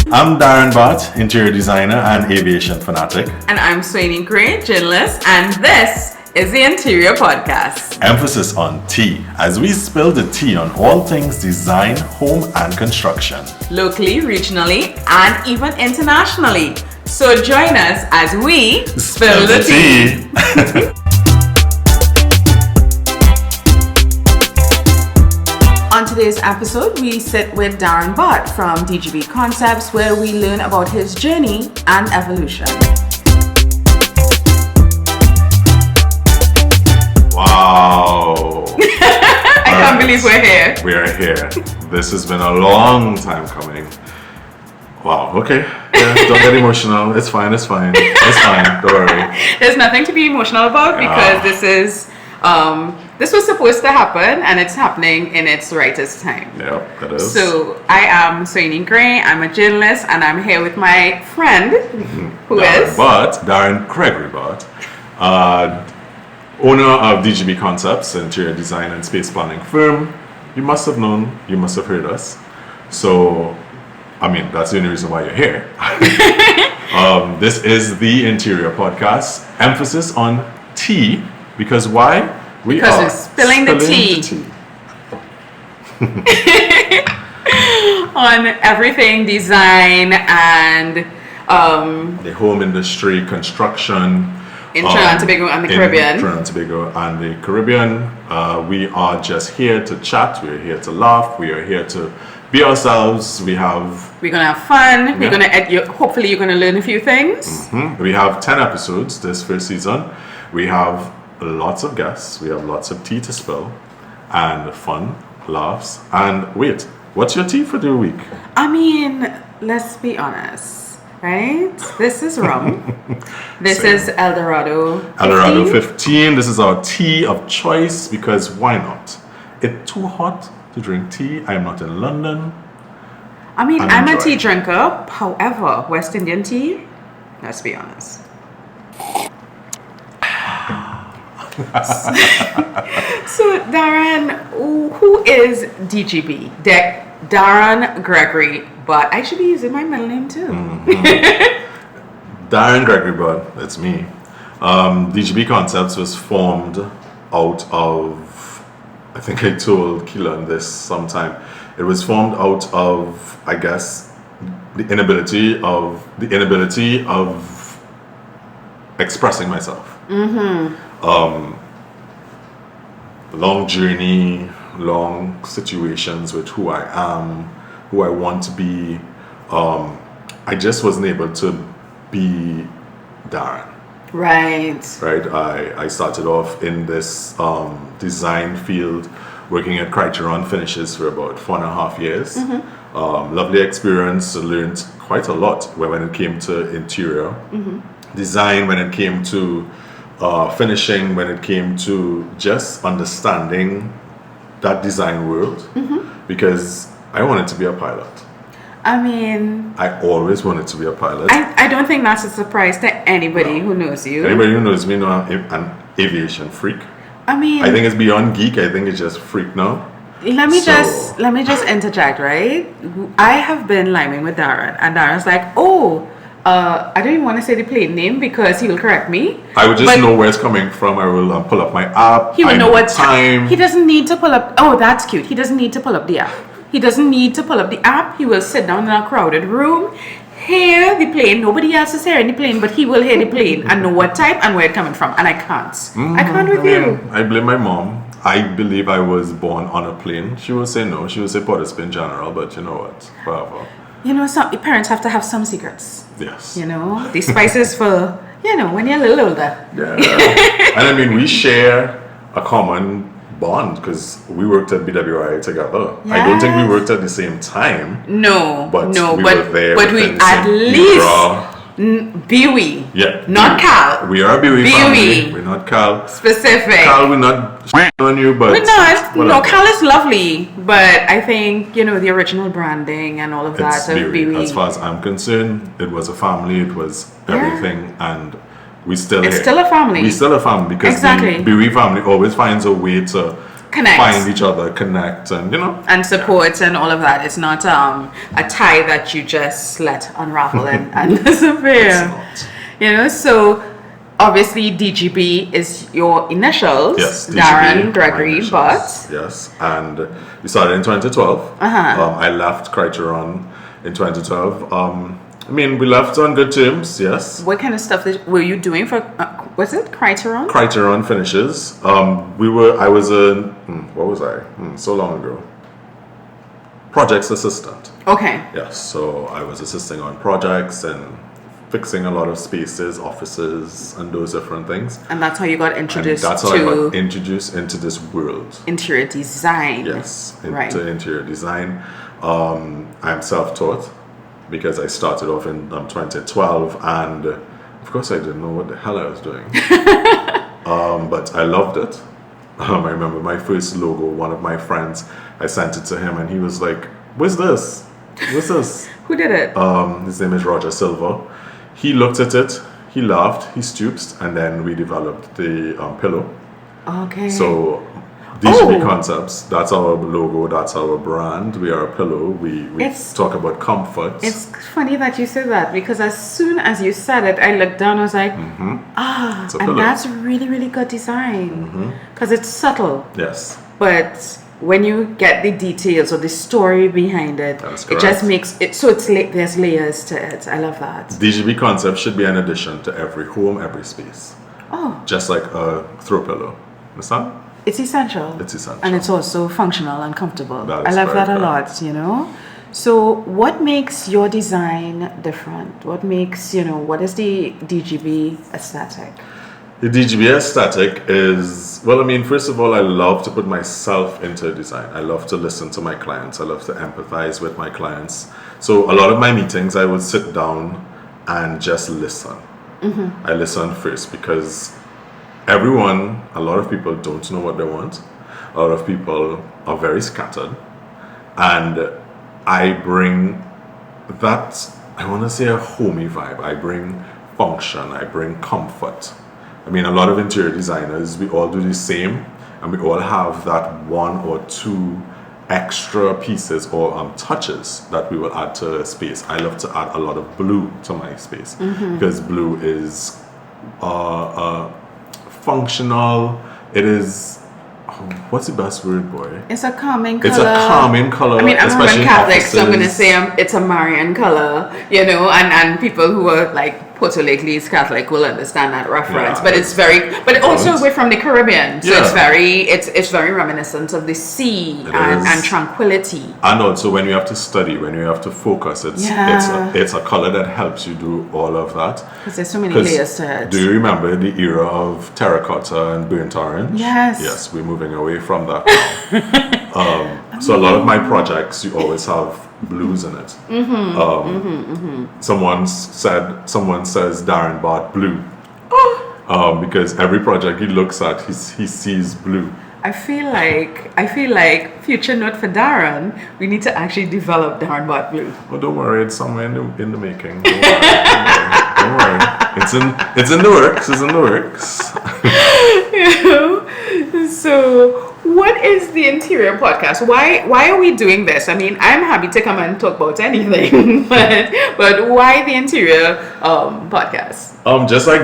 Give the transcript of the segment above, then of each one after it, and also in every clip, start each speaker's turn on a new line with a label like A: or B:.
A: I'm Darren Bart, interior designer and aviation fanatic.
B: And I'm Sweeney Gray, journalist, and this is the Interior Podcast.
A: Emphasis on tea, as we spill the tea on all things design, home and construction.
B: Locally, regionally, and even internationally. So join us as we spill the tea. On today's episode, we sit with Darren Bart from DGB Concepts, where we learn about his journey and evolution.
A: Wow.
B: I can't believe we're here.
A: We are here. This has been a long time coming. Wow, okay. Yeah, don't get emotional. It's fine. It's fine. Don't worry.
B: There's nothing to be emotional about because this was supposed to happen and it's happening in its rightest time.
A: Yep, that is.
B: So I am Sweeney Gray, I'm a journalist, and I'm here with my friend who is
A: Darren Gregory Bart, owner of DGB Concepts, interior design and space planning firm. You must have known, you must have heard us. So, I mean, that's the only reason why you're here. This is the Interior Podcast, emphasis on tea, because why?
B: Because we're spilling the tea. On everything design and
A: the home industry, construction
B: in Trinidad and Tobago and the Caribbean.
A: Trinidad and Tobago and the Caribbean. We are just here to chat. We're here to laugh. We are here to be ourselves. We're gonna
B: have fun. Yeah. Hopefully you're gonna learn a few things.
A: Mm-hmm. We have 10 episodes this first season. We have lots of guests. We have lots of tea to spill and fun, laughs. And wait, what's your tea for the week?
B: I mean, let's be honest, right? This is rum. This is Eldorado 15.
A: Eldorado 15. This is our tea of choice because why not? It's too hot to drink tea. I'm not in London.
B: I mean, I'm a tea drinker. However, West Indian tea, let's be honest. So Darren, who is DGB? Darren Gregory, but I should be using my middle name too.
A: Mm-hmm. Darren Gregory, but that's me. DGB Concepts was formed out of, I think I told Keelan this sometime. It was formed out of, I guess, the inability of expressing myself. Mm-hmm. Long journey, long situations with who I am, who I want to be. I just wasn't able to be Darren.
B: Right.
A: I started off in this design field, working at Criterion Finishes for about 4.5 years. Mm-hmm. Lovely experience. Learned quite a lot when it came to interior design, when it came to finishing, when it came to just understanding that design world, because I wanted to be a pilot.
B: I mean,
A: I always wanted to be a pilot.
B: I don't think that's a surprise to anybody who knows you.
A: Anybody who knows me knows I'm an aviation freak.
B: I mean,
A: I think it's beyond geek. I think it's just freak now.
B: Let me just interject, right? I have been liming with Darren, and Darren's like, I don't even want to say the plane name because he will correct me.
A: I would just know where it's coming from. I will pull up my app.
B: He will know what time. He doesn't need to pull up. Oh, that's cute. He doesn't need to pull up the app. He doesn't need to pull up the app. He will sit down in a crowded room, hear the plane. Nobody else is hearing the plane, but he will hear the plane and know what type and where it's coming from. And I can't. I can't with you.
A: I blame my mom. I believe I was born on a plane. She will say no. She will say Port of Spain General, but you know what? Whatever.
B: You know, some parents have to have some secrets.
A: Yes.
B: You know, the spices for, when you're a little older.
A: Yeah. And I mean, we share a common bond because we worked at BWI together. Yes. I don't think we worked at the same time.
B: No.
A: But we were there.
B: But we at least BWI.
A: Yeah.
B: Not Cal.
A: We are a BWI family. We're not Cal.
B: Specific.
A: Cal, we're not on you, but
B: we're not. No, Cal is lovely, but I think the original branding and all of that of BWI.
A: As far as I'm concerned, it was a family. It was everything, and we still.
B: It's still a family.
A: We're still a family because the BWI family always finds a way to
B: Connect.
A: find each other, connect, and
B: and support and all of that. It's not a tie that you just let unravel and disappear.
A: It's not.
B: So obviously DGB is your initials.
A: Yes, DGB,
B: Darren Gregory Bart.
A: Yes, and we started in 2012. I left Criterion in 2012. We left on good terms. Yes.
B: What kind of stuff were you doing for? Was it Criterion?
A: Criterion finishes. I was what was I? So long ago. Projects assistant.
B: Okay.
A: Yes. So I was assisting on projects and fixing a lot of spaces, offices, and those different things.
B: And that's how you got introduced
A: and that's how I got introduced into this world.
B: Interior design.
A: Yes, into interior design. I'm self-taught because I started off in 2012, and of course I didn't know what the hell I was doing. But I loved it. I remember my first logo, one of my friends, I sent it to him and he was like, what's this? What's this?
B: Who did it?
A: His name is Roger Silva. He looked at it, he laughed, he stooped, and then we developed the pillow.
B: Okay.
A: So DGB Concepts, that's our logo, that's our brand. We are a pillow. We talk about comfort.
B: It's funny that you said that because as soon as you said it, I looked down, I was like, and that's really, really good design. Because it's subtle.
A: Yes.
B: But when you get the details or the story behind it, it just makes it so there's layers to it. I love that.
A: DGB Concept should be an addition to every home, every space.
B: Oh.
A: Just like a throw pillow. Understand?
B: It's essential.
A: It's essential.
B: And it's also functional and comfortable.
A: That
B: I
A: is
B: love that
A: very
B: a lot, So what makes your design different? What makes, what is the DGB aesthetic?
A: The DGB aesthetic is, first of all, I love to put myself into design. I love to listen to my clients. I love to empathize with my clients. So a lot of my meetings, I would sit down and just listen. I listen first because a lot of people don't know what they want. A lot of people are very scattered. And I bring that, I want to say a homey vibe. I bring function. I bring comfort. A lot of interior designers, we all do the same, and we all have that one or two extra pieces or touches that we will add to a space. I love to add a lot of blue to my space because blue is functional. It is, what's the best word, boy?
B: It's a calming color.
A: It's a calming color.
B: I'm
A: especially
B: Roman Catholic, so I'm going to say it's a Marian color, and people who are like Puerto Rican Catholic will understand that reference. But it's but also we're from the Caribbean, so it's very reminiscent of the sea and tranquility.
A: And also when you have to study, when you have to focus, it's a color that helps you do all of that.
B: Because there's so many layers to it.
A: Do you remember the era of terracotta and burnt orange?
B: Yes.
A: Yes, we're moving away from that now. So a lot of my projects, you always have blues in it. Someone says Darren Bart blue. Because every project he looks at, he sees blue.
B: I feel like future note for Darren, we need to actually develop Darren Bart blue.
A: Oh, don't worry, it's somewhere in the making. Don't worry. It's in the works. It's in the works.
B: So what is the Interior Podcast? Why are we doing this? I'm happy to come and talk about anything, but why the Interior Podcast?
A: Just like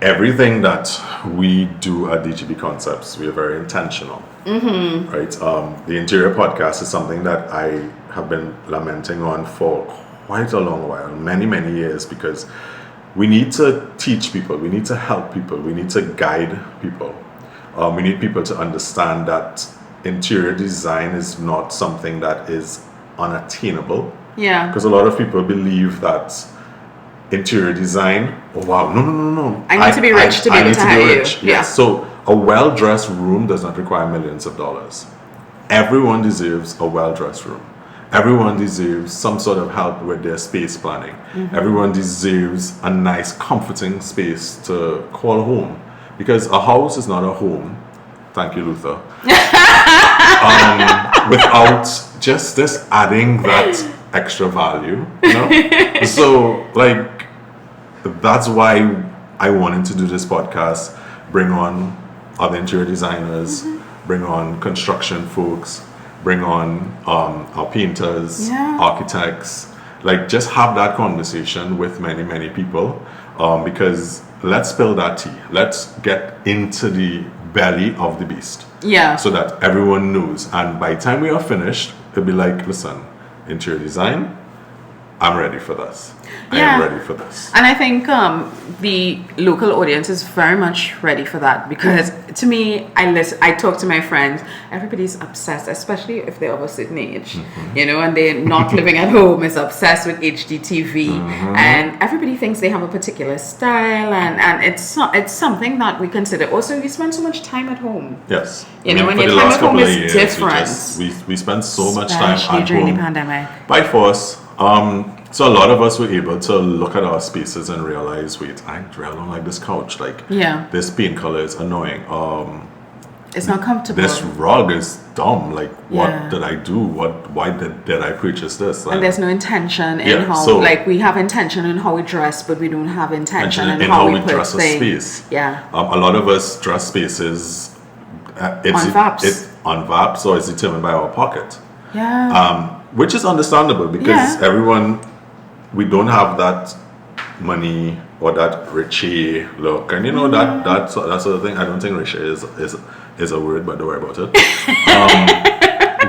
A: everything that we do at DGB Concepts, we are very intentional. Right? The Interior Podcast is something that I have been lamenting on for quite a long while, many years, because we need to teach people, we need to help people, we need to guide people. We need people to understand that interior design is not something that is unattainable. Yeah. Because a lot of people believe that interior design, no.
B: I need to be rich to be able to hire you.
A: Yes. Yeah. So a well-dressed room does not require millions of dollars. Everyone deserves a well-dressed room. Everyone deserves some sort of help with their space planning. Everyone deserves a nice, comforting space to call home. Because a house is not a home, thank you, Luther, without just this adding that extra value, So, that's why I wanted to do this podcast, bring on other interior designers, bring on construction folks, bring on our painters, architects, like just have that conversation with many people, because let's spill that tea. Let's get into the belly of the beast.
B: Yeah.
A: So that everyone knows. And by the time we are finished, it'll be like, listen, interior design, I'm ready for this. I am ready for this.
B: And I think the local audience is very much ready for that, because to me, I talk to my friends, everybody's obsessed, especially if they're of a certain age, you know, and they're not living at home, is obsessed with HDTV, and everybody thinks they have a particular style, and it's something that we consider. Also, we spend so much time at home.
A: Yes.
B: You know, when your time at home is different.
A: We spend so much time at home.
B: During the pandemic.
A: By force. So a lot of us were able to look at our spaces and realize, wait, I don't like this couch. Like, this paint color is annoying.
B: It's not comfortable.
A: This rug is dumb. Like, what did I do? Why did I purchase this?
B: And there's no intention in how, like, we have intention in how we dress, but we don't have intention in how we dress a space. Yeah.
A: A lot of us dress spaces.
B: On VAPs.
A: It's on VAPs, or it's determined by our pocket.
B: Yeah.
A: Which is understandable, because we don't have that money or that richy look, and you know that sort of thing. I don't think richy is a word, but don't worry about it.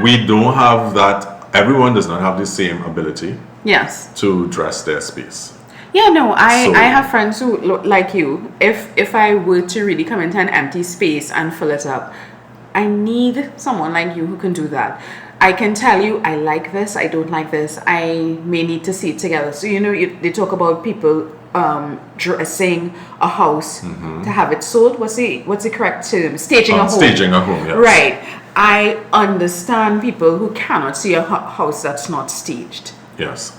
A: We don't have that. Everyone does not have the same ability.
B: Yes.
A: To dress their space.
B: Yeah, no, I have friends who look like you. If I were to really come into an empty space and fill it up, I need someone like you who can do that. I can tell you, I like this, I don't like this, I may need to see it together. So, you know, they talk about people dressing a house to have it sold. What's the correct term? Staging a home.
A: Staging a home, yes.
B: Right. I understand people who cannot see a house that's not staged.
A: Yes.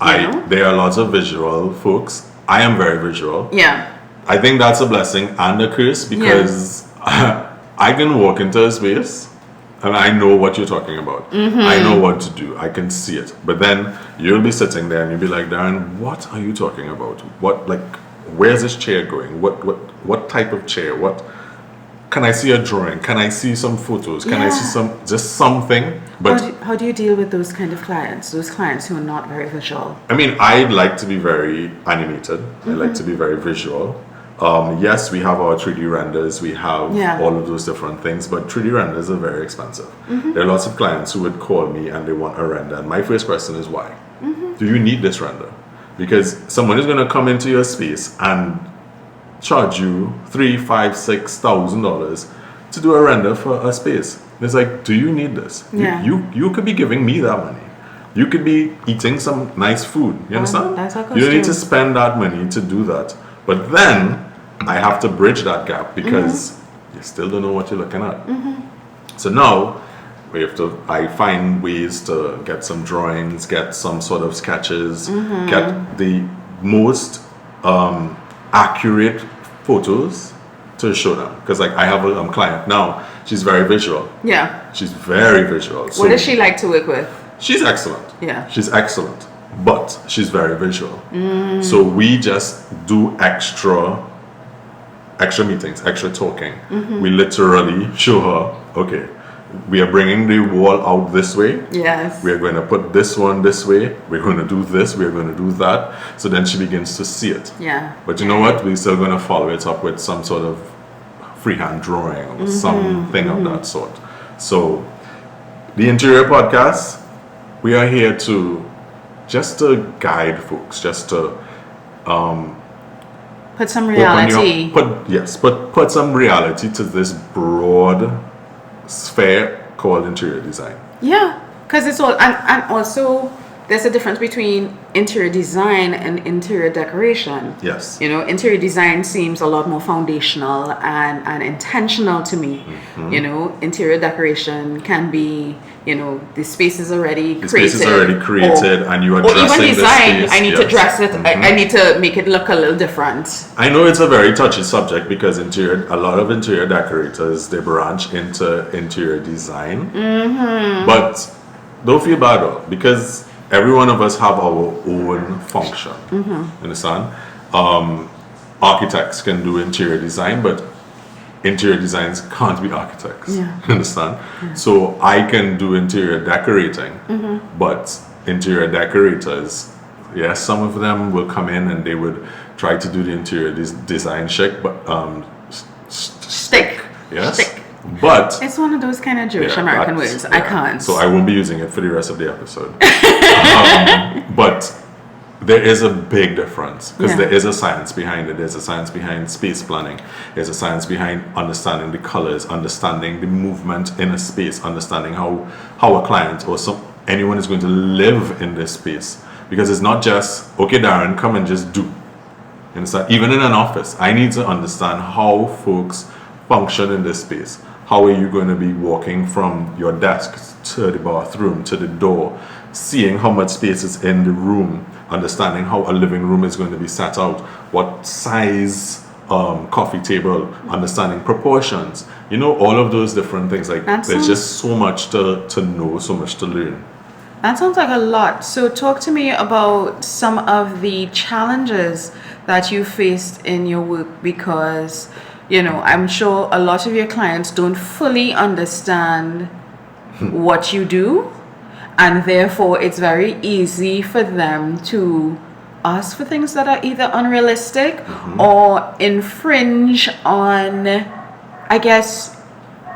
A: There are lots of visual folks. I am very visual.
B: Yeah.
A: I think that's a blessing and a curse, because I can walk into a space and I know what you're talking about. I know what to do. I can see it. But then you'll be sitting there and you'll be like, Darren, what are you talking about? Where's this chair going? What type of chair? Can I see a drawing? Can I see some photos? Can I see just something? But
B: how do you deal with those kind of clients? Those clients who are not very visual?
A: I mean, I like to be very animated. I like to be very visual. Yes, we have our 3D renders, we have all of those different things, but 3D renders are very expensive. There are lots of clients who would call me and they want a render, and my first question is why? Do you need this render? Because someone is going to come into your space and charge you $3,000, $5,000, $6,000 to do a render for a space. It's like, do you need this? You could be giving me that money. You could be eating some nice food. You understand? You don't need to spend that money to do that. But then I have to bridge that gap, because you still don't know what you're looking at. So now I find ways to get some drawings, get some sort of sketches, get the most accurate photos to show them. Because I have a client now, she's very visual. Yeah. She's very visual. So
B: what does she like to work with?
A: She's excellent.
B: Yeah.
A: She's excellent. But she's very visual. So we just do extra meetings, extra talking. We literally show her, okay, we are bringing the wall out this way.
B: Yes.
A: We are going to put this one this way. We're going to do this. We're going to do that. So then she begins to see it.
B: Yeah.
A: But you know what? We're still going to follow it up with some sort of freehand drawing or something of that sort. So the Interior Podcast, we are here just to guide folks, just to
B: put some reality.
A: Put some reality to this broad sphere called interior design. Yeah,
B: because it's all, and also there's a difference between interior design and interior decoration.
A: Yes.
B: You know, interior design seems a lot more foundational and intentional to me. You know, interior decoration can be, you know, the space is already created,
A: and you are
B: dressing
A: the space.
B: Or even design, I need to dress it, I need to make it look a little different.
A: I know it's a very touchy subject, because a lot of interior decorators, they branch into interior design. But don't feel bad though, because every one of us have our own function. Understand? Architects can do interior design, but interior designers can't be architects.
B: Yeah.
A: Understand? So I can do interior decorating, but interior decorators, yes, some of them will come in and they would try to do the interior design chic, but
B: Stick.
A: yes.
B: Stick.
A: But
B: It's one of those kind of Jewish
A: yeah,
B: American
A: that's-
B: words. I
A: yeah.
B: can't.
A: So I won't be using it for the rest of the episode. But there is a big difference because
B: Yeah.
A: there is a science behind it. There's a science behind space planning. There's a science behind understanding the colors, understanding the movement in a space, understanding how a client or anyone is going to live in this space. Because it's not just, okay, Darren, come and just do. You understand? Even in an office, I need to understand how folks function in this space. How are you going to be walking from your desk to the bathroom, to the door, seeing how much space is in the room, understanding how a living room is going to be set out, what size coffee table, understanding proportions, you know, all of those different things. Like there's just so much to know, so much to learn.
B: That sounds like a lot. So talk to me about some of the challenges that you faced in your work, because, you know, I'm sure a lot of your clients don't fully understand what you do, and therefore it's very easy for them to ask for things that are either unrealistic or infringe on, I guess,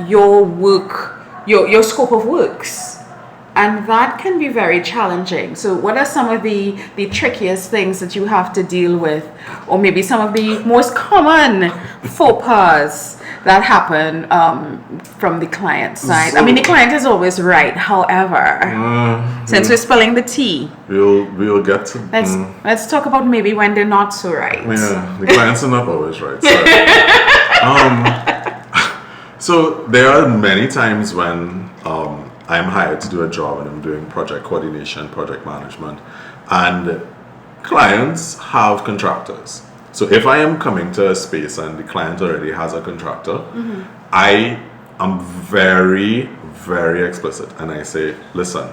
B: your work, your scope of works. And that can be very challenging. So what are some of the trickiest things that you have to deal with, or maybe some of the most common faux pas that happen from the client side? I mean, the client is always right. However, since we're spilling the tea,
A: we'll get to...
B: let's talk about maybe when they're not so right.
A: Yeah, the clients are not always right. So there are many times when I'm hired to do a job and I'm doing project coordination, project management, and clients have contractors. So if I am coming to a space and the client already has a contractor, I am very, very explicit and I say, listen,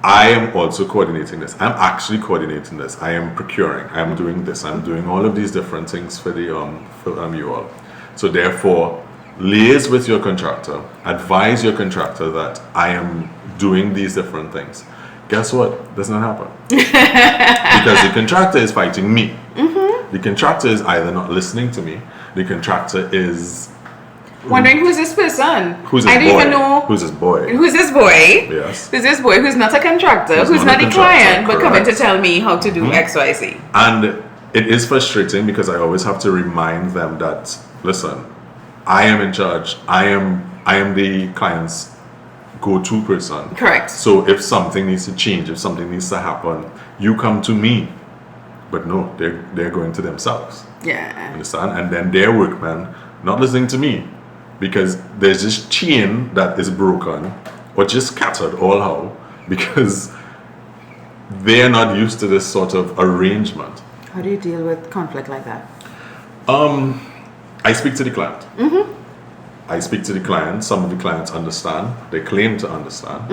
A: I am also coordinating this. I'm actually coordinating this. I am procuring. I am doing this. I'm doing all of these different things for the you all. So therefore, liaise with your contractor, advise your contractor that I am doing these different things. Guess what? Does not happen. Because the contractor is fighting me. The contractor is either not listening to me, the contractor is
B: wondering who's this person.
A: Who's this
B: I don't
A: boy?
B: even know
A: Who's this boy?
B: Who's this boy?
A: Yes.
B: Who's this boy who's not a contractor, who's not a client, but coming to tell me how to do XYZ.
A: And it is frustrating because I always have to remind them that, listen, I am in charge. I am the client's go-to person.
B: Correct.
A: So if something needs to change, if something needs to happen, you come to me. But no, they're going to themselves.
B: Yeah.
A: Understand? And then their workmen not listening to me, because there's this chain that is broken or just scattered all how, because they're not used to this sort of arrangement.
B: How do you deal with conflict like that?
A: I speak to the client. I speak to the client. Some of the clients understand. They claim to understand.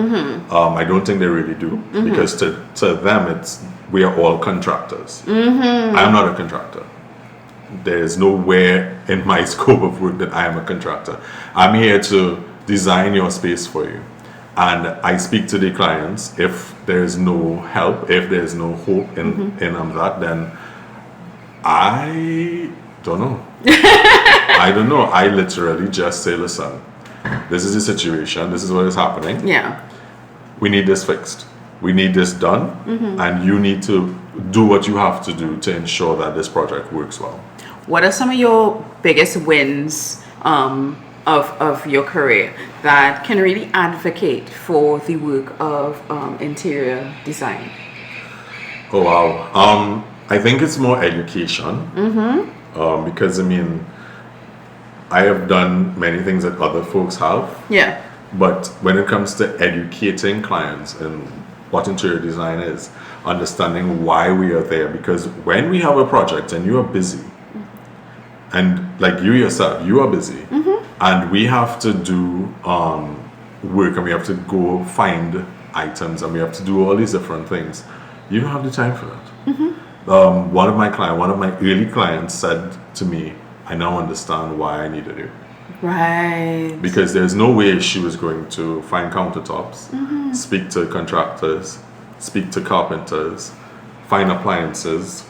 A: I don't think they really do, because to them we are all contractors. I'm not a contractor. There is nowhere in my scope of work that I am a contractor. I'm here to design your space for you. And I speak to the clients. If there is no help, if there is no hope in that, then I don't know. I don't know. I literally just say, listen, this is the situation. This is what is happening.
B: Yeah.
A: We need this fixed. We need this done. And you need to do what you have to do to ensure that this project works well.
B: What are some of your biggest wins of your career that can really advocate for the work of interior design?
A: Oh, wow. I think it's more education. Because, I mean, I have done many things that other folks have.
B: Yeah.
A: But when it comes to educating clients and what interior design is, understanding why we are there, because when we have a project and you are busy, and like you yourself, you are busy, and we have to do work and we have to go find items and we have to do all these different things, you don't have the time for that. One of my early clients said to me, I now understand why I needed you.
B: Right.
A: Because there's no way she was going to find countertops, speak to contractors, speak to carpenters, find appliances,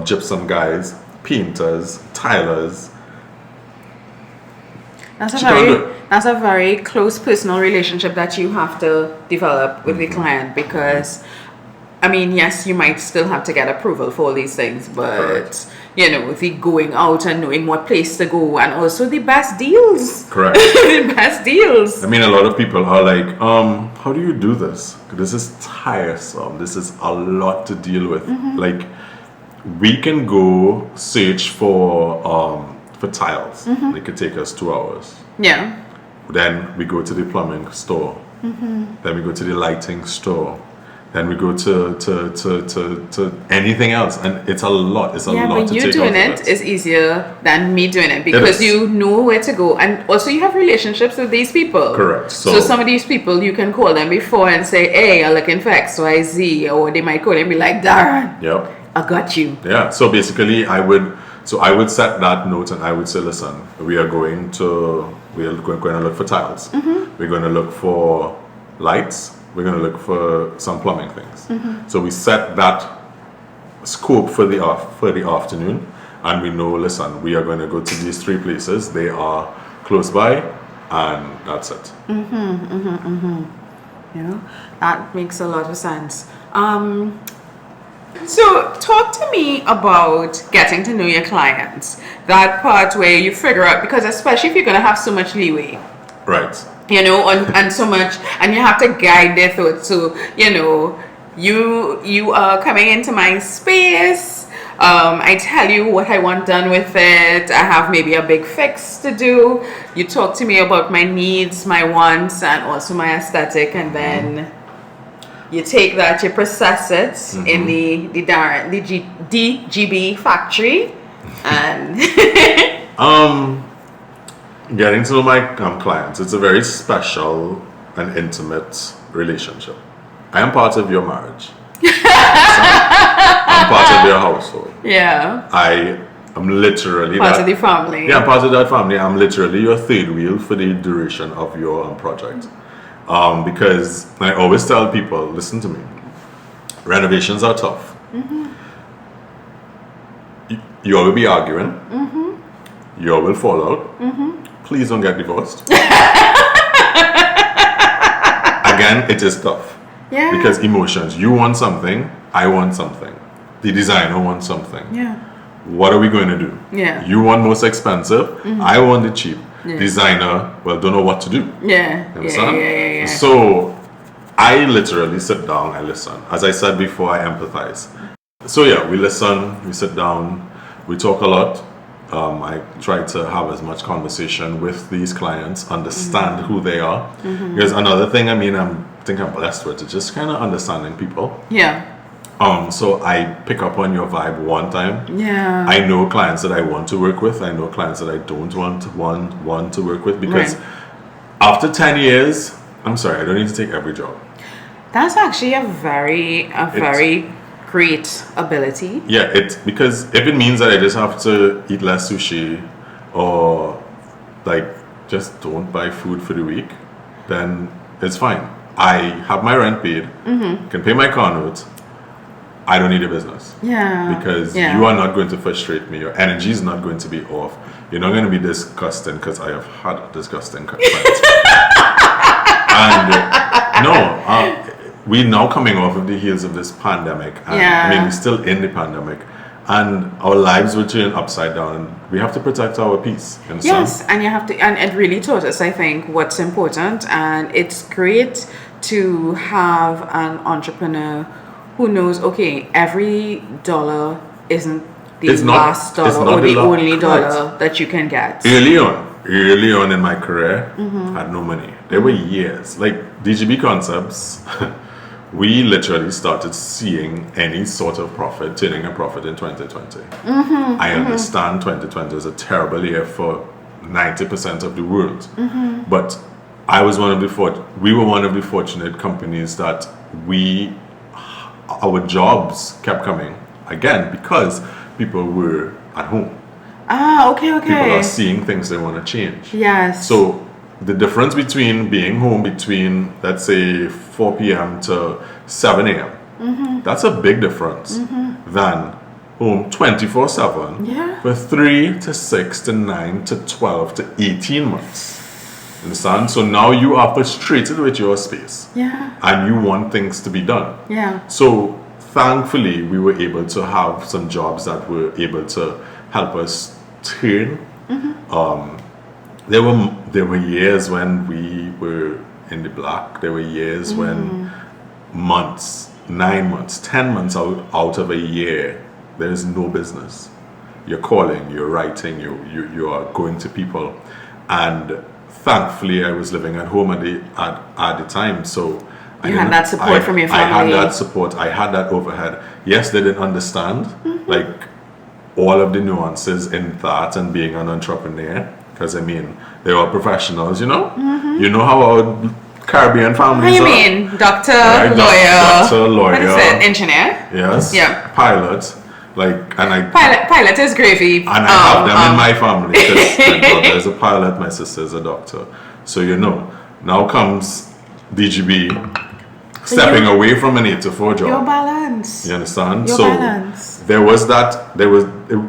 A: gypsum guys, painters, tilers.
B: That's a very close personal relationship that you have to develop with the client, because I mean, yes, you might still have to get approval for all these things, but
A: Correct.
B: you know, the going out and knowing what place to go, and also the best deals.
A: Correct.
B: The best deals.
A: I mean, a lot of people are like, how do you do this? This is tiresome. This is a lot to deal with. Like, we can go search for tiles. It could take us 2 hours.
B: Yeah.
A: Then we go to the plumbing store. Then we go to the lighting store. Then we go to anything else, and it's a lot. It's a lot
B: but
A: to
B: you
A: take
B: doing
A: out of
B: it is easier than me doing it, because you know where to go, and also you have relationships with these people.
A: Correct.
B: So some of these people, you can call them before and say, "Hey, I'm looking for X, Y, Z," or they might call and be like, "Darren,
A: Yep.
B: I got you."
A: Yeah. So basically, I would set that note, and I would say, listen, we are going to look for tiles. We're going to look for lights. We're going to look for some plumbing things. So we set that scope for the afternoon, and we know, listen, we are going to go to these 3 places. They are close by, and that's it.
B: Yeah, that makes a lot of sense. So talk to me about getting to know your clients. That part where you figure out, because especially if you're going to have so much leeway.
A: Right.
B: You know, and so much, and you have to guide their thoughts. So, you know, you are coming into my space. I tell you what I want done with it. I have maybe a big fix to do. You talk to me about my needs, my wants, and also my aesthetic, and then you take that, you process it in the DGB factory, and
A: Getting to know my clients, it's a very special and intimate relationship. I am part of your marriage. I'm part of your household.
B: yeah,
A: I am literally
B: part of the family.
A: Yeah, I'm part of that family. I'm literally your third wheel for the duration of your project. Because I always tell people, listen to me, renovations are tough. You all will be arguing. You all will fall out. Please don't get divorced. Again, it is tough.
B: Yeah.
A: Because emotions. You want something, I want something. The designer wants something.
B: Yeah.
A: What are we going to do?
B: Yeah.
A: You want most expensive, I want the cheap.
B: Yeah.
A: Designer, well, don't know what to do.
B: Yeah.
A: You understand?
B: Yeah.
A: So I literally sit down, I listen. As I said before, I empathize. So yeah, we listen, we sit down, we talk a lot. I try to have as much conversation with these clients, understand who they are. Because another thing, I think I'm blessed with, is just kind of understanding people.
B: Yeah.
A: So I pick up on your vibe one time.
B: Yeah.
A: I know clients that I want to work with. I know clients that I don't want to work with, because after 10 years, I'm sorry, I don't need to take every job.
B: That's actually a very great ability.
A: Yeah, because if it means that I just have to eat less sushi, or like just don't buy food for the week, then it's fine. I have my rent paid, can pay my car note. I don't need a business.
B: Yeah.
A: Because you are not going to frustrate me. Your energy is not going to be off. You're not going to be disgusting, because I have had disgusting clients. And we're now coming off of the heels of this pandemic. And I mean, we're still in the pandemic. And our lives will turn upside down. We have to protect our peace. You understand?
B: Yes, and you have to, and it really taught us, I think, what's important. And it's great to have an entrepreneur who knows, okay, every dollar isn't the last dollar or the only dollar that you can get.
A: Early on in my career, I had no money. There were years, like DGB Concepts, we literally started seeing any sort of profit, turning a profit in 2020. I understand 2020 is a terrible year for 90% of the world, but we were one of the fortunate companies that our jobs kept coming, again, because people were at home.
B: Okay.
A: People are seeing things they want to change.
B: Yes.
A: So the difference between being home between, let's say, 4 p.m. to 7 a.m., that's a big difference than home 24/7 for 3 to 6 to 9 to 12 to 18 months. Understand? So now you are frustrated with your space.
B: Yeah.
A: And you want things to be done.
B: Yeah.
A: So thankfully, we were able to have some jobs that were able to help us turn. There were years when we were in the black. There were years when months, 9 months, 10 months out of a year, there is no business. You're calling, you're writing, you are going to people, and thankfully, I was living at home at the time, so
B: you had that support from your family.
A: I had that support. I had that overhead. Yes, they didn't understand like all of the nuances in that and being an entrepreneur, because I mean they were professionals. You know how our Caribbean families
B: are. What do you mean, doctor, lawyer, what is it, engineer?
A: Yes. Yeah. Pilot.
B: Pilot is gravy.
A: And I have them in my family because my brother is a pilot, my sister is a doctor. So now comes DGB stepping away from an 8 to 4 job.
B: Your balance.
A: You understand?
B: Your balance.
A: There was that.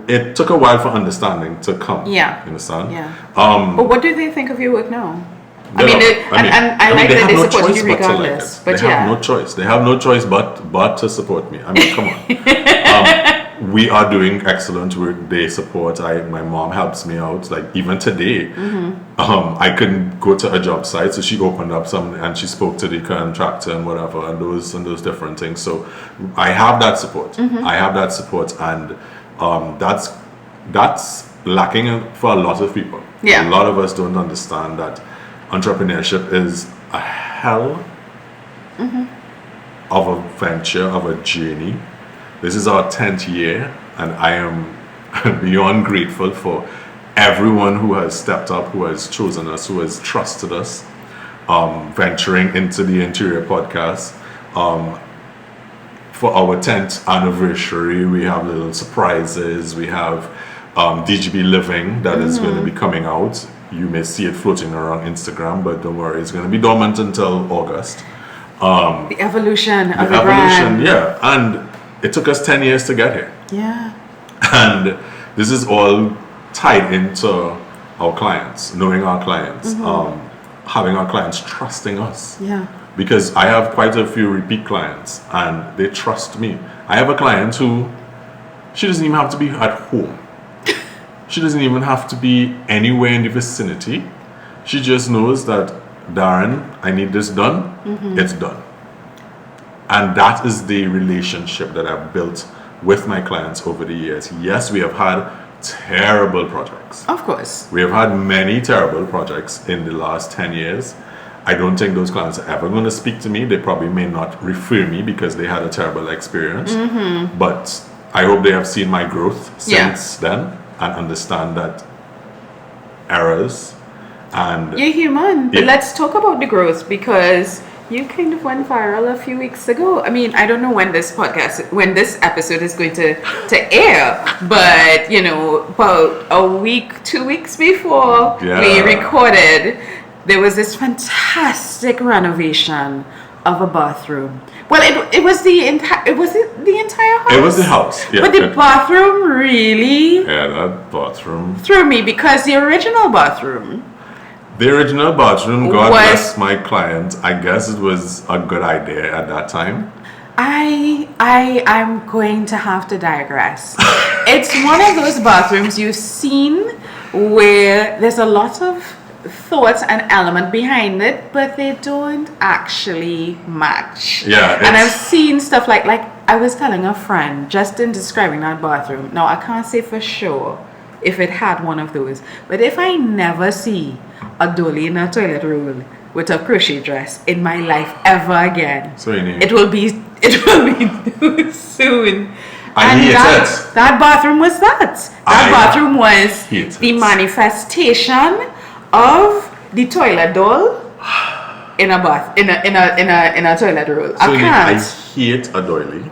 A: It took a while for understanding to come.
B: Yeah.
A: You understand?
B: Yeah. But what do they think of your work now? I mean,
A: they
B: that they
A: have no
B: support
A: choice
B: you
A: but
B: regardless.
A: to like it. They have no choice. They have no choice but to support me. I mean, come on. We are doing excellent work. They support. My mom helps me out. Like even today, I couldn't go to a job site, so she opened up some and she spoke to the contractor and whatever, and those different things. So I have that support. I have that support, and that's lacking for a lot of people.
B: Yeah.
A: A lot of us don't understand that entrepreneurship is a hell of a venture, of a journey. This is our 10th year, and I am beyond grateful for everyone who has stepped up, who has chosen us, who has trusted us, venturing into the Interior Podcast. For our 10th anniversary, we have little surprises. We have DGB Living that is going to be coming out. You may see it floating around Instagram, but don't worry, it's going to be dormant until August.
B: The evolution of the brand.
A: Yeah, and it took us 10 years to get here.
B: Yeah.
A: And this is all tied into our clients, knowing our clients, having our clients trusting us.
B: Yeah.
A: Because I have quite a few repeat clients and they trust me. I have a client who, she doesn't even have to be at home. She doesn't even have to be anywhere in the vicinity. She just knows that, Darren, I need this done. It's done. And that is the relationship that I've built with my clients over the years. Yes, we have had terrible projects.
B: Of course.
A: We have had many terrible projects in the last 10 years. I don't think those clients are ever going to speak to me. They probably may not refer me because they had a terrible experience. But I hope they have seen my growth since then and understand that errors and...
B: You're human. But let's talk about the growth, because you kind of went viral a few weeks ago. I mean, I don't know when this episode is going to air, but about a week, 2 weeks before we recorded, there was this fantastic renovation of a bathroom. Well, it was the entire house.
A: It was the house, yeah.
B: But the bathroom really...
A: Yeah, that bathroom...
B: threw me, because the original bathroom...
A: God bless my client, I guess it was a good idea at that time.
B: I'm going to have to digress. It's one of those bathrooms you've seen where there's a lot of thoughts and element behind it, but they don't actually match.
A: Yeah.
B: And I've seen stuff like I was telling a friend just in describing that bathroom. Now I can't say for sure if it had one of those, but if I never see a dolly in a toilet roll with a crochet dress in my life ever again, it will be too soon.
A: That
B: bathroom was that. Bathroom was the manifestation of the toilet doll in a toilet roll.
A: I hate a doily.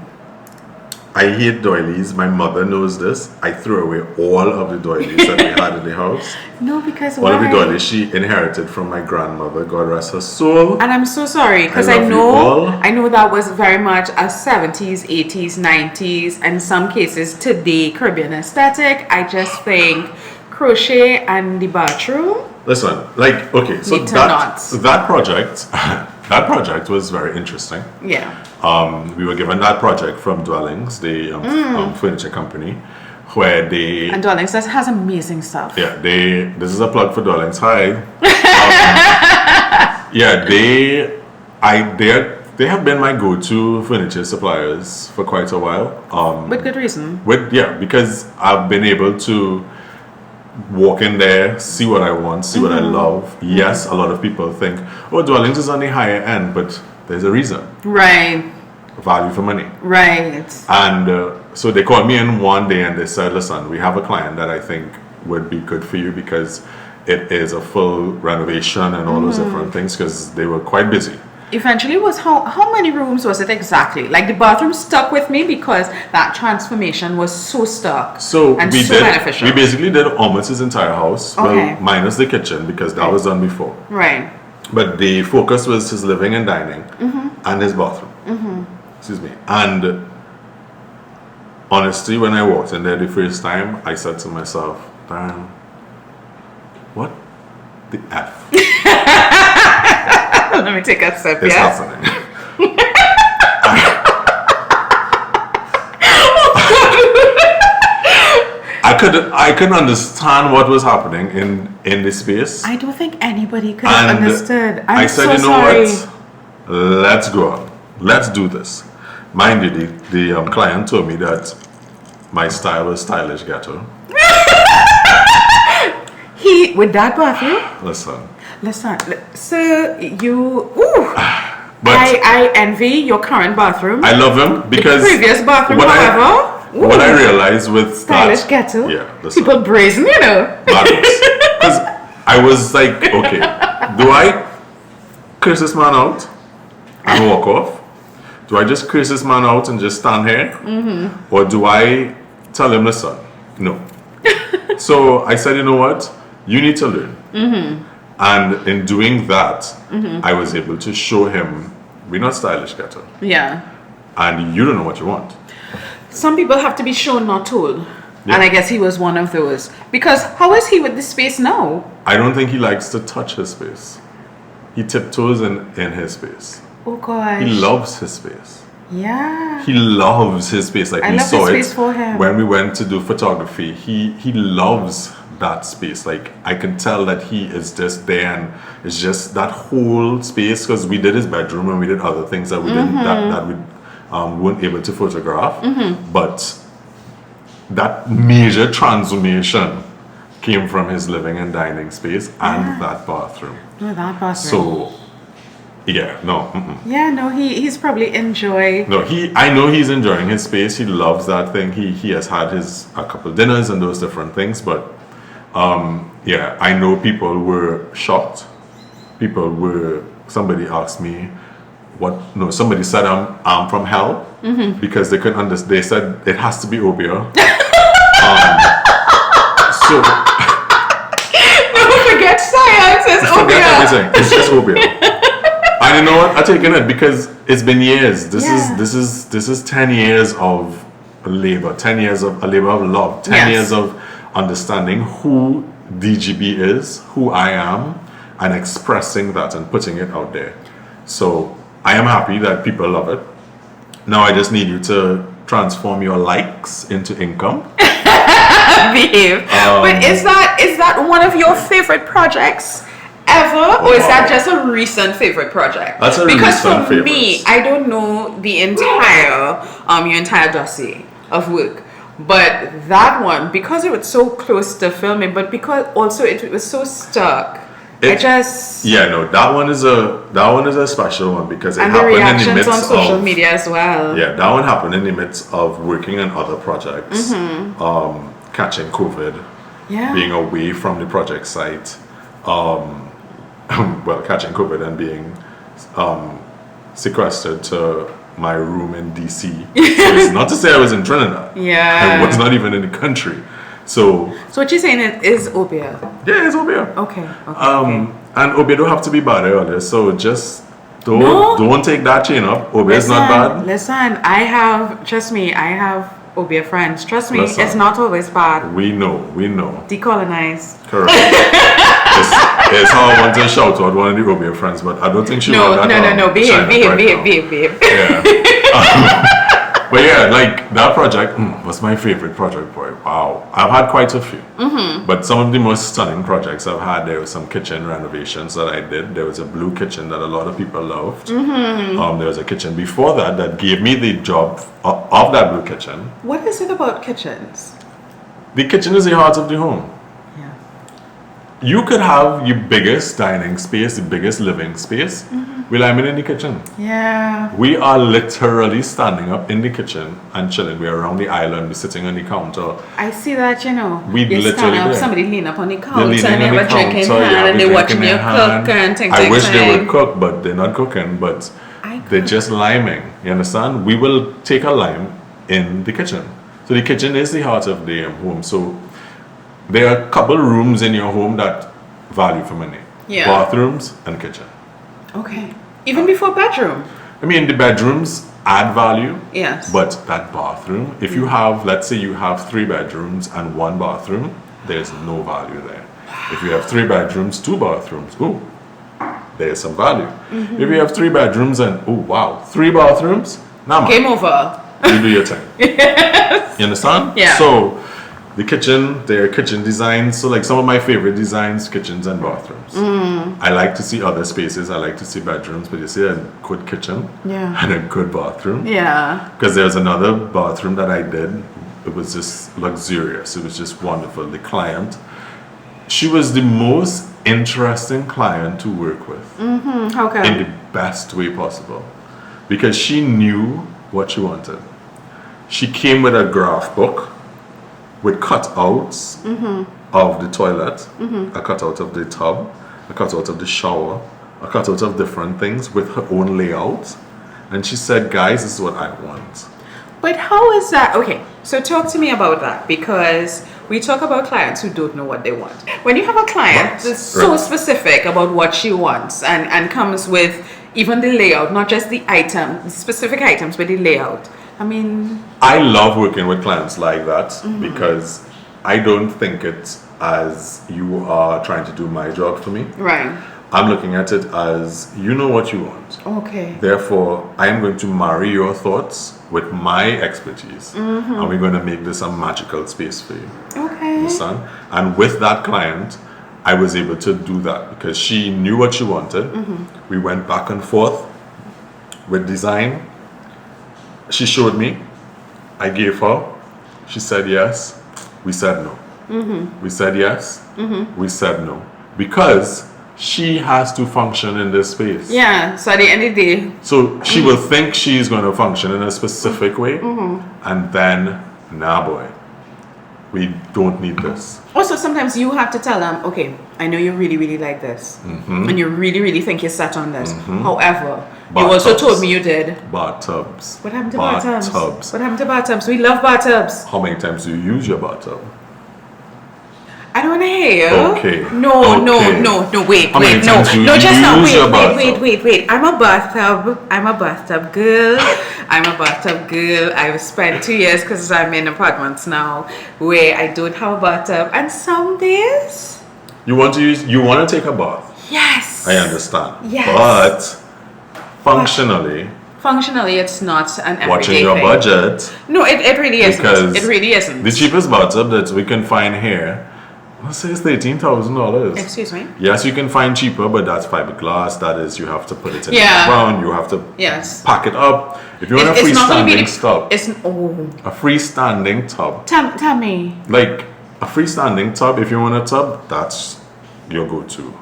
A: I hate doilies. My mother knows this. I threw away all of the doilies that we had in the house.
B: No, because
A: All of the doilies she inherited from my grandmother, God rest her soul.
B: And I'm so sorry, because
A: I
B: know that was very much a 70s, 80s, 90s, and some cases today Caribbean aesthetic. I just think crochet and the bathroom.
A: Listen, like, okay, so that project, that project was very interesting.
B: Yeah.
A: We were given that project from Dwellings, the furniture company, where they...
B: And Dwellings has amazing stuff.
A: Yeah, this is a plug for Dwellings. Hi. Yeah, they have been my go-to furniture suppliers for quite a while.
B: With good reason.
A: Because I've been able to walk in there, see what I want, see what I love. Yes, a lot of people think, oh, Dwellings is on the higher end, but there's a reason.
B: Right.
A: Value for money.
B: Right.
A: And so they called me in one day and they said, listen, we have a client that I think would be good for you because it is a full renovation and all those different things, because they were quite busy.
B: Eventually, was how many rooms was it exactly? Like, the bathroom stuck with me because that transformation was so stuck and beneficial.
A: We basically did almost his entire house, well, minus the kitchen, because that was done before.
B: Right.
A: But the focus was his living and dining and his bathroom. Excuse me. And honestly, when I walked in there the first time, I said to myself, Darren, what the F?
B: Let me take a sip.
A: It's happening. I couldn't understand what was happening in this space.
B: I don't think anybody could have understood.
A: I said, you know what? Let's go on. Let's do this. Mind you, the client told me that my style was stylish ghetto.
B: With that bathroom?
A: Listen.
B: So you, but I envy your current bathroom.
A: I love him because
B: the previous bathroom,
A: what I realized with
B: stylish ghetto, people brazen,
A: because I was like, okay, do I curse this man out and walk off? Do I just curse this man out and just stand here, or do I tell him, listen, no? So I said, you know what, you need to learn. And in doing that, I was able to show him, we're not stylish ghetto.
B: Yeah.
A: And you don't know what you want.
B: Some people have to be shown, not told. Yeah. And I guess he was one of those. Because how is he with the space now?
A: I don't think he likes to touch his space. He tiptoes in his space.
B: Oh, gosh.
A: He loves his space.
B: Yeah.
A: He loves his space. Like, we saw it
B: for him.
A: When we went to do photography. He loves that space. Like, I can tell that he is just there, and it's just that whole space, because we did his bedroom and we did other things that we didn't that we weren't able to photograph, but that major transformation came from his living and dining space and that bathroom.
B: That bathroom.
A: So yeah, no.
B: Yeah, no, he's probably enjoy.
A: No, I know he's enjoying his space. He loves that thing. He has had a couple dinners and those different things, but yeah, I know people were shocked. Somebody asked me, somebody said I'm from hell, because they couldn't understand. They said it has to be Obia. So
B: don't forget science, it's Obia.
A: Everything. It's just Obia. And you know what? I'm taking it because it's been years. This is 10 years of labor, 10 years of a labor of love, 10 years of understanding who DGB is, who I am, and expressing that and putting it out there. So I am happy that people love it. Now I just need you to transform your likes into income.
B: Behave. But is that one of your favorite projects ever, or is that just a recent favorite project?
A: That's a
B: because
A: recent
B: for me, I don't know the entire your entire dossier of work. But that one, because it was so close to filming, but because also it was so stuck, that
A: one is a special one because it happened
B: the reactions
A: in the midst
B: on social media as well.
A: Yeah, that one happened in the midst of working on other projects, catching COVID, being away from the project site, catching COVID and being sequestered to my room in DC. So it's not to say I was in Trinidad.
B: Yeah.
A: I was not even in the country. So
B: what you're saying is Obia?
A: Yeah, it's Obia.
B: Okay.
A: And Obia don't have to be bad earlier. So just don't take that chain up. Obia is not bad.
B: Listen, trust me, I have Obia friends. Trust me,
A: Listen,
B: it's not always bad.
A: We know.
B: Decolonize.
A: Correct. it's how I want to shout out one of the Obia friends, but I don't think she
B: No. Behave.
A: Yeah. But yeah, like that project was my favorite project, boy. Wow. I've had quite a few. But some of the most stunning projects I've had, there were some kitchen renovations that I did. There was a blue kitchen that a lot of people loved. There was a kitchen before that gave me the job of that blue kitchen.
B: What is it about kitchens?
A: The kitchen is the heart of the home.
B: Yeah.
A: You could have your biggest dining space, the biggest living space. Well, I'm in the kitchen.
B: Yeah.
A: We are literally standing up in the kitchen and chilling. We're around the island. We're sitting on the counter.
B: I see that, you know.
A: We
B: you
A: literally
B: stand up,
A: there.
B: somebody lean up on the counter
A: They're
B: and they have a drink in hand and they're watching you cook and things.
A: I wish they would cook, but they're not cooking. But they're just liming. You understand? We will take a lime in the kitchen. So the kitchen is the heart of the home. So there are a couple rooms in your home that value for money.
B: Yeah.
A: Bathrooms and kitchen.
B: Okay. Even before bedroom.
A: I mean, the bedrooms add value.
B: Yes.
A: But that bathroom, if you have, let's say you have 3 bedrooms and 1 bathroom, there's no value there. If you have 3 bedrooms, 2 bathrooms, there's some value. If you have 3 bedrooms and 3 bathrooms,
B: game over.
A: You do your thing. Yes. You understand?
B: Yeah.
A: So the kitchen, their kitchen designs. So like some of my favorite designs, kitchens and bathrooms. I like to see other spaces. I like to see bedrooms, but you see a good kitchen and a good bathroom.
B: Yeah.
A: Because there's another bathroom that I did. It was just luxurious. It was just wonderful. The client, she was the most interesting client to work with.
B: How come?
A: In the best way possible. Because she knew what she wanted. She came with a graph book with cutouts of the toilet, a cutout of the tub, a cutout of the shower, a cutout of different things with her own layout. And she said, guys, this is what I want.
B: But how is that? Okay, so talk to me about that, because we talk about clients who don't know what they want. When you have a client that's so specific about what she wants and comes with even the layout, not just the item, specific items, but the layout. I mean,
A: I love working with clients like that because I don't think it as you are trying to do my job for me.
B: Right.
A: I'm looking at it as you know what you want.
B: Okay.
A: Therefore, I am going to marry your thoughts with my expertise, and we're going to make this a magical space for you.
B: Okay.
A: Understand? And with that client, I was able to do that because she knew what she wanted. We went back and forth with design. She showed me. I gave her. She said yes. We said no. We said yes. We said no. Because she has to function in this space.
B: Yeah, so at the end of the day.
A: So she will think she's going to function in a specific way. And then, nah boy, we don't need this.
B: Also, sometimes you have to tell them, okay, I know you really, really like this. And you really, really think you're set on this. However, you also told me you did.
A: Bathtubs.
B: What happened to bathtubs?
A: Bathtubs.
B: What happened to bathtubs? We love bathtubs.
A: How many times do you use your bathtub?
B: I don't want to hear.
A: Okay.
B: No, wait,
A: How many
B: no,
A: times
B: no, just now,
A: use your bathtub?
B: wait. I'm a bathtub girl. I've spent 2 years because I'm in apartments now where I don't have a bathtub, and some days.
A: You want to take a bath?
B: Yes.
A: I understand.
B: Yes.
A: But functionally,
B: it's not an everyday
A: watching your
B: thing.
A: Budget.
B: No, it really isn't.
A: Because
B: It really isn't.
A: The cheapest bathtub that we can find here, let's say it's $13,000.
B: Excuse me?
A: Yes, you can find cheaper, but that's fiberglass. That is, you have to put it in the
B: Yeah.
A: ground. You have to pack it up. If you want a freestanding tub, a freestanding tub.
B: Tell me.
A: Like a freestanding tub. If you want a tub, that's your go-to.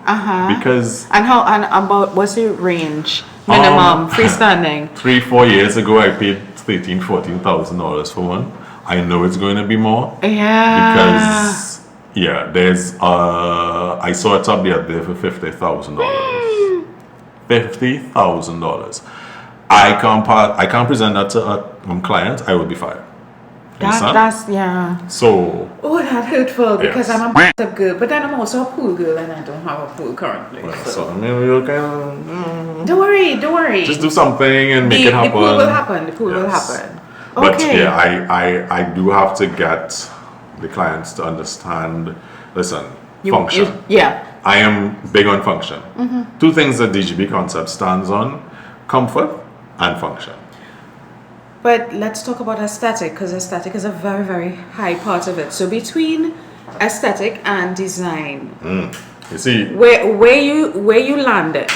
A: Because
B: and about what's the range minimum freestanding?
A: 3-4 years ago, I paid $14,000 for one. I know it's going to be more.
B: Yeah.
A: Because there's I saw a tub the other day for $50,000. $50,000. I can't present that to a client, I will be fired.
B: That's yeah.
A: So
B: That hurtful because
A: Yes.
B: I'm a up girl, but then I'm also a pool girl and I don't have a pool currently.
A: so I mean, we'll kind of
B: Don't worry.
A: just do something and make it happen.
B: The pool will happen. The pool will
A: Yes.
B: happen.
A: But
B: Okay.
A: yeah, I do have to get the clients to understand. Listen, function.
B: Yeah.
A: I am big on function. Two things that DGB Concepts stands on: comfort and function.
B: But let's talk about aesthetic because aesthetic is a very, very high part of it. So between aesthetic and design,
A: You see,
B: where you landed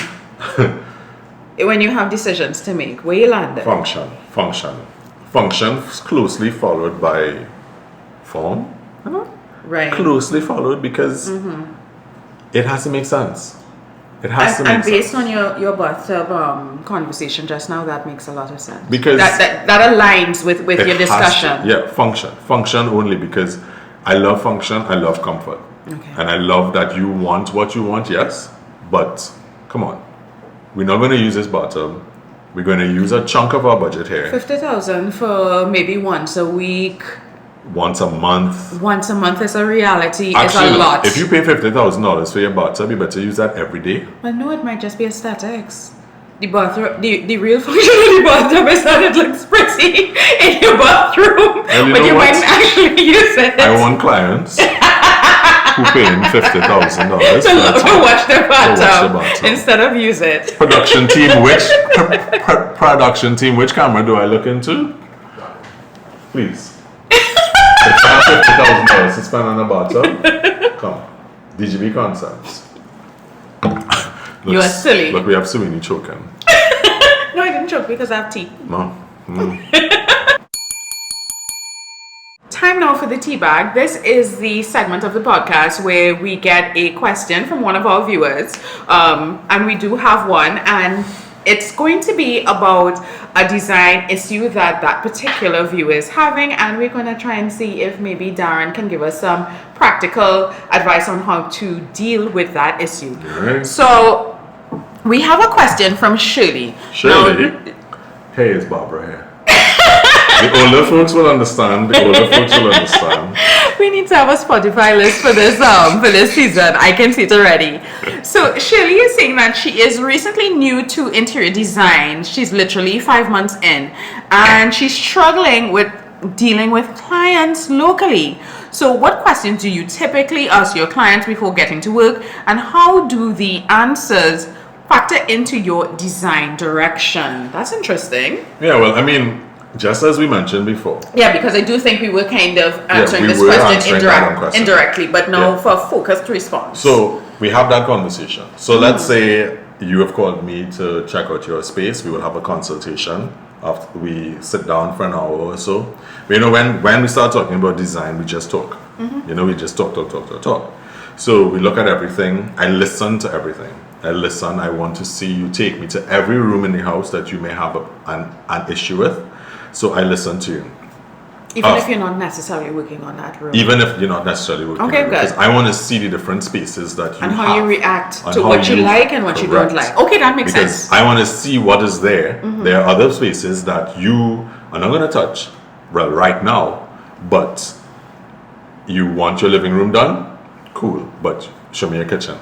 B: when you have decisions to make, where you landed?
A: function is closely followed by form.
B: Right.
A: Closely followed because it has to make sense. It has to make
B: And based
A: sense.
B: on your bathtub conversation just now, that makes a lot of sense.
A: Because
B: that aligns with
A: It
B: your
A: has
B: discussion.
A: to, yeah, function only because I love function, I love comfort.
B: Okay.
A: And I love that you want what you want, yes, but come on. We're not going to use this bathtub. We're going to use a chunk of our budget here.
B: 50,000 for maybe once a week.
A: Once a month.
B: Once a month is a reality.
A: Actually,
B: is a lot.
A: if you pay $50,000 for your bathtub, you better use that every day.
B: Well, no, it might just be aesthetics. The bathroom, the real function of the bathtub is that it looks pretty in your bathroom,
A: Well, you
B: but
A: know
B: you
A: what?
B: might actually use it.
A: I want clients who paying $50,000
B: to watch the bathtub
A: bathtub.
B: instead of use it.
A: Production team, production team, which camera do I look into? Please. If I have $50,000 to spend on a bathtub, come. DGB Concepts.
B: You are silly.
A: But we have Suini choking.
B: No, I didn't choke because I have tea.
A: No.
B: Time now for the tea bag. This is the segment of the podcast where we get a question from one of our viewers. And we do have one. And it's going to be about a design issue that particular viewer is having. And we're going to try and see if maybe Darren can give us some practical advice on how to deal with that issue.
A: Right.
B: So we have a question from Shirley.
A: Shirley? Hey, it's Barbara here. The older folks will understand.
B: We need to have a Spotify list for this season. I can see it already. So Shirley is saying that she is recently new to interior design. She's literally 5 months in, and she's struggling with dealing with clients locally. So what questions do you typically ask your clients before getting to work, and how do the answers factor into your design direction? That's interesting.
A: Yeah, well, I mean, just as we mentioned before.
B: Yeah, because I do think we were kind of answering
A: we
B: this
A: were
B: question
A: answering that one question.
B: indirectly, but now
A: Yeah.
B: for a focused response.
A: So we have that conversation. So let's say you have called me to check out your space. We will have a consultation after we sit down for an hour or so. But, you know, when we start talking about design, we just talk. You know, we just talk. So we look at everything. I listen to everything. I want to see you take me to every room in the house that you may have an issue with. So I listen to you.
B: Even if you're not necessarily working on that room.
A: Even if you're not necessarily working
B: Okay,
A: on it,
B: good.
A: because I want to see the different spaces that you
B: and
A: have.
B: how you react
A: and
B: to
A: how
B: what you like and what you don't
A: correct.
B: like. Okay, that makes
A: Because
B: sense.
A: I want to see what is there. There are other spaces that you are not going to touch right now, but you want your living room done? Cool, but show me your kitchen.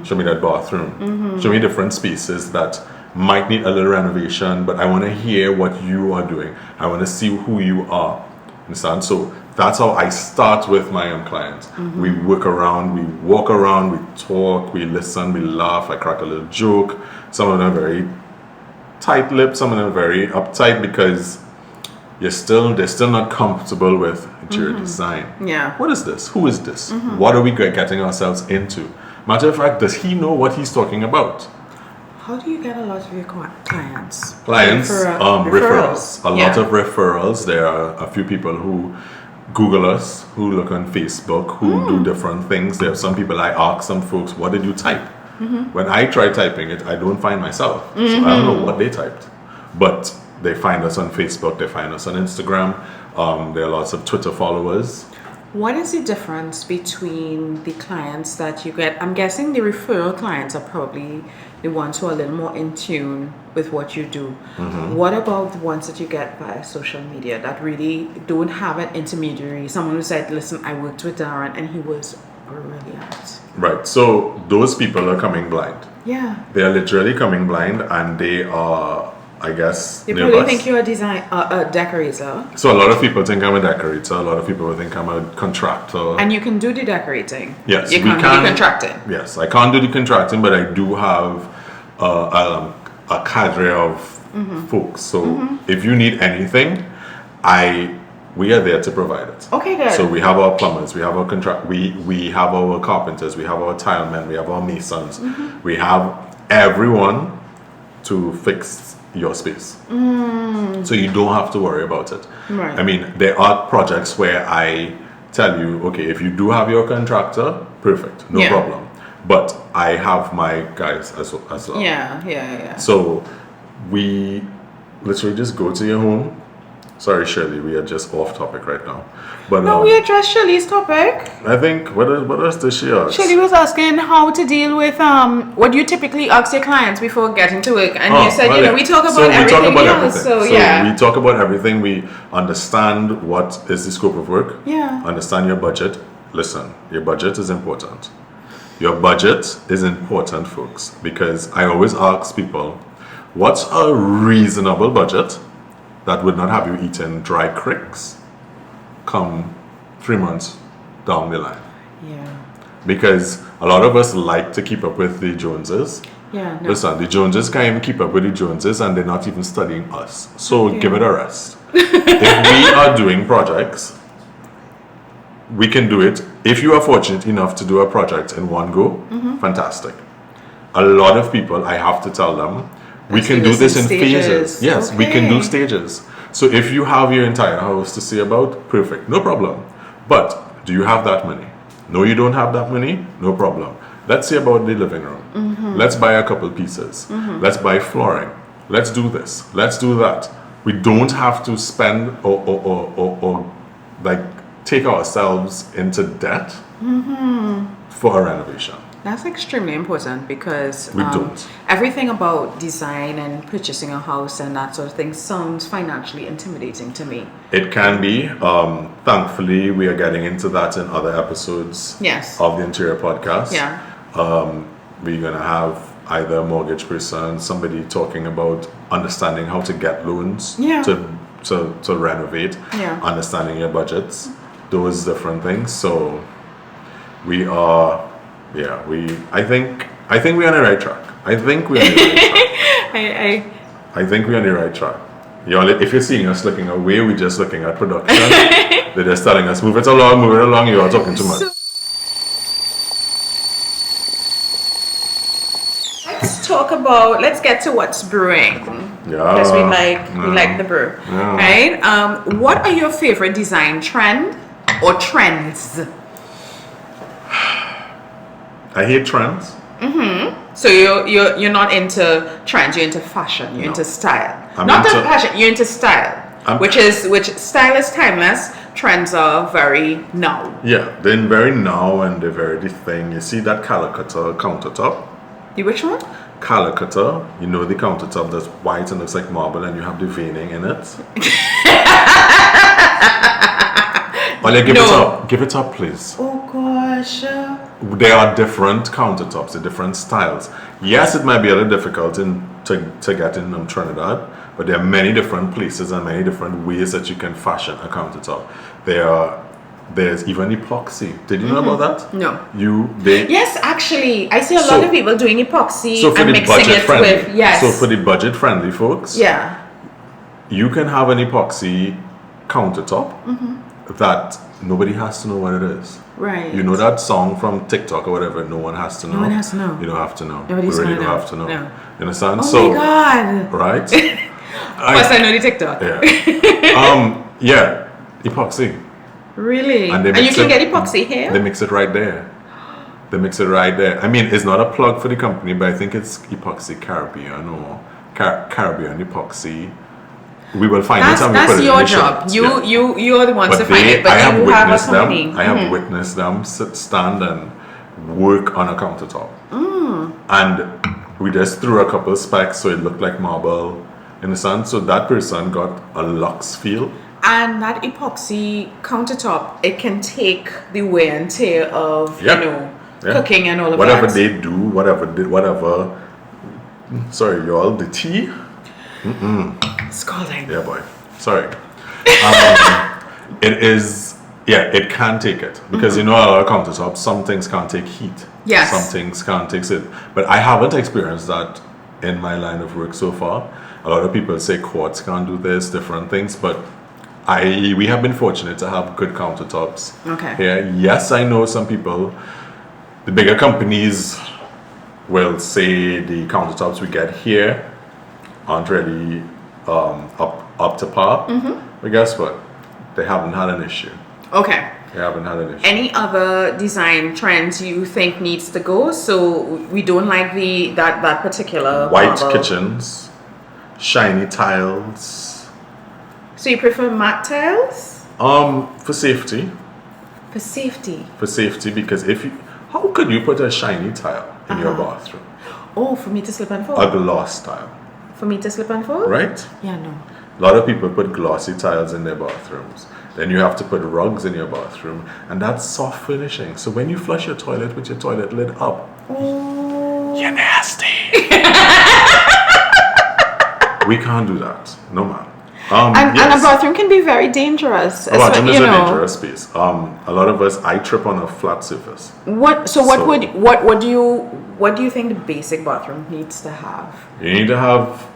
A: Show me that bathroom. Show me different spaces that might need a little renovation, but I want to hear what you are doing. I want to see who you are. Understand? So that's how I start with my own clients. We work around, we walk around, we talk, we listen, we laugh, I crack a little joke. Some of them are very tight-lipped, some of them are very uptight because they're still not comfortable with interior design.
B: Yeah.
A: What is this? Who is this? What are we getting ourselves into? Matter of fact, does he know what he's talking about?
B: How do you get a lot of your clients?
A: Clients, referrals. A lot
B: Yeah.
A: of referrals. There are a few people who Google us, who look on Facebook, who do different things. There are some people I ask some folks, what did you type? When I try typing it, I don't find myself. So I don't know what they typed. But they find us on Facebook, they find us on Instagram. There are lots of Twitter followers.
B: What is the difference between the clients that you get? I'm guessing the referral clients are probably the ones who are a little more in tune with what you do. What about the ones that you get via social media that really don't have an intermediary? Someone who said, listen, I worked with Darren and he was brilliant.
A: Right. So those people are coming blind.
B: Yeah.
A: They are literally coming blind, and they are, I guess,
B: They
A: nervous.
B: probably think you're a decorator.
A: So a lot of people think I'm a decorator. A lot of people think I'm a contractor.
B: And you can do the decorating.
A: Yes,
B: you can't do the contracting.
A: Yes, I can't do the contracting, but I do have a cadre of folks. So if you need anything, we are there to provide it.
B: Okay, good.
A: So we have our plumbers, we have our we have our carpenters, we have our tilemen, we have our masons, we have everyone to fix your space. So you don't have to worry about it.
B: Right.
A: I mean, there are projects where I tell you, okay, if you do have your contractor, perfect, no problem. But I have my guys as well.
B: Yeah.
A: So we literally just go to your home. Sorry, Shirley, we are just off topic right now. But
B: No, we addressed Shirley's topic.
A: I think what else did she ask?
B: Shirley was asking how to deal with what you typically ask your clients before getting to work, and you said, we talk about everything else. So
A: we talk about everything. We understand what is the scope of work.
B: Yeah.
A: Understand your budget. Listen, your budget is important. Your budget is important, folks, because I always ask people, what's a reasonable budget that would not have you eating dry cricks come 3 months down the line?
B: Yeah.
A: Because a lot of us like to keep up with the Joneses.
B: Yeah. No.
A: Listen, the Joneses can't even keep up with the Joneses, and they're not even studying us. So give it a rest. If we are doing projects, we can do it. If you are fortunate enough to do a project in one go, fantastic. A lot of people, I have to tell them, we can do this in phases. Yes, we can do stages. So if you have your entire house to see about, perfect, no problem. But do you have that money? No, you don't have that money? No problem. Let's see about the living room. Let's buy a couple pieces. Let's buy flooring. Let's do this. Let's do that. We don't have to spend or like take ourselves into debt for a renovation.
B: That's extremely important because
A: We don't.
B: everything about design and purchasing a house and that sort of thing sounds financially intimidating to me.
A: It can be. Thankfully, we are getting into that in other episodes of the Interior Podcast.
B: Yeah.
A: We're going to have either a mortgage person, somebody talking about understanding how to get loans to renovate, understanding your budgets, those different things. So we are... I think we're on the right track. I think we're on the right track. I think we're on the right track. If you're seeing us looking away, we're just looking at production. They're just telling us, move it along, you are talking too much.
B: Let's get to what's brewing.
A: Yeah.
B: Because we like the brew.
A: Yeah.
B: Right? What are your favorite design trend or trends?
A: I hate trends.
B: So you're not into trends, you're into fashion, you're into style. Not
A: into
B: fashion, you're into style. Which style is timeless, trends are very now.
A: Yeah, they're very now and they're very the thing. You see that calicutter countertop?
B: The which one?
A: Calicutter, you know the countertop that's white and looks like marble and you have the veining in it. Give it up, please.
B: Oh gosh.
A: There are different countertops, there are different styles. Yes, it might be a little difficult to get in Trinidad, but there are many different places and many different ways that you can fashion a countertop. There's even epoxy. Did you know about that?
B: No. Yes, actually, I see a lot of people doing epoxy
A: so for
B: and
A: the
B: mixing
A: budget
B: it
A: friendly,
B: with yes.
A: So for the budget friendly folks, you can have an epoxy countertop that nobody has to know what it is.
B: Right.
A: You know that song from TikTok or whatever, no one has to know.
B: No one has to know.
A: You don't have to know.
B: Nobody's
A: you really
B: gonna
A: don't
B: know.
A: have to know.
B: No.
A: You understand?
B: Oh my God.
A: Right?
B: Plus I know the TikTok.
A: Yeah. Epoxy.
B: Really?
A: And
B: you can get epoxy here?
A: They mix it right there. I mean, it's not a plug for the company, but I think it's Epoxy Caribbean or Caribbean Epoxy. we will find it and we put
B: That's
A: it in
B: your
A: the show
B: job.
A: notes.
B: You're the ones to find it, but
A: I have
B: you have a
A: witnessed
B: company.
A: them. I have witnessed them stand and work on a countertop. And we just threw a couple of specks so it looked like marble in the sun. So that person got a luxe feel.
B: And that epoxy countertop, it can take the wear and tear of cooking and all of
A: whatever
B: that.
A: they do, whatever. Sorry, y'all. The tea.
B: Scalding.
A: Yeah, boy. Sorry. It is. Yeah, it can take it because a lot of countertops, some things can't take heat.
B: Yes.
A: Some things can't take it. But I haven't experienced that in my line of work so far. A lot of people say quartz can't do this, different things, but we have been fortunate to have good countertops.
B: Okay.
A: Here. Yes, I know some people, the bigger companies will say the countertops we get here aren't really up to par. But guess what? They haven't had an issue.
B: Okay.
A: They haven't had an issue.
B: Any other design trends you think needs to go? So we don't like that particular
A: White
B: marble.
A: kitchens, shiny tiles.
B: So you prefer matte tiles?
A: For safety.
B: For safety.
A: For safety, because how could you put a shiny tile in your bathroom?
B: Oh, for me to slip and fall?
A: A gloss tile,
B: For me to slip and fall?
A: right?
B: Yeah, no.
A: A lot of people put glossy tiles in their bathrooms. Then you have to put rugs in your bathroom, and that's soft finishing. So when you flush your toilet with your toilet lid up, you're nasty. We can't do that. No, man.
B: And a bathroom can be very dangerous.
A: A bathroom is a dangerous space. A lot of us, I trip on a flat surface.
B: What do you think the basic bathroom needs to have?
A: You need to have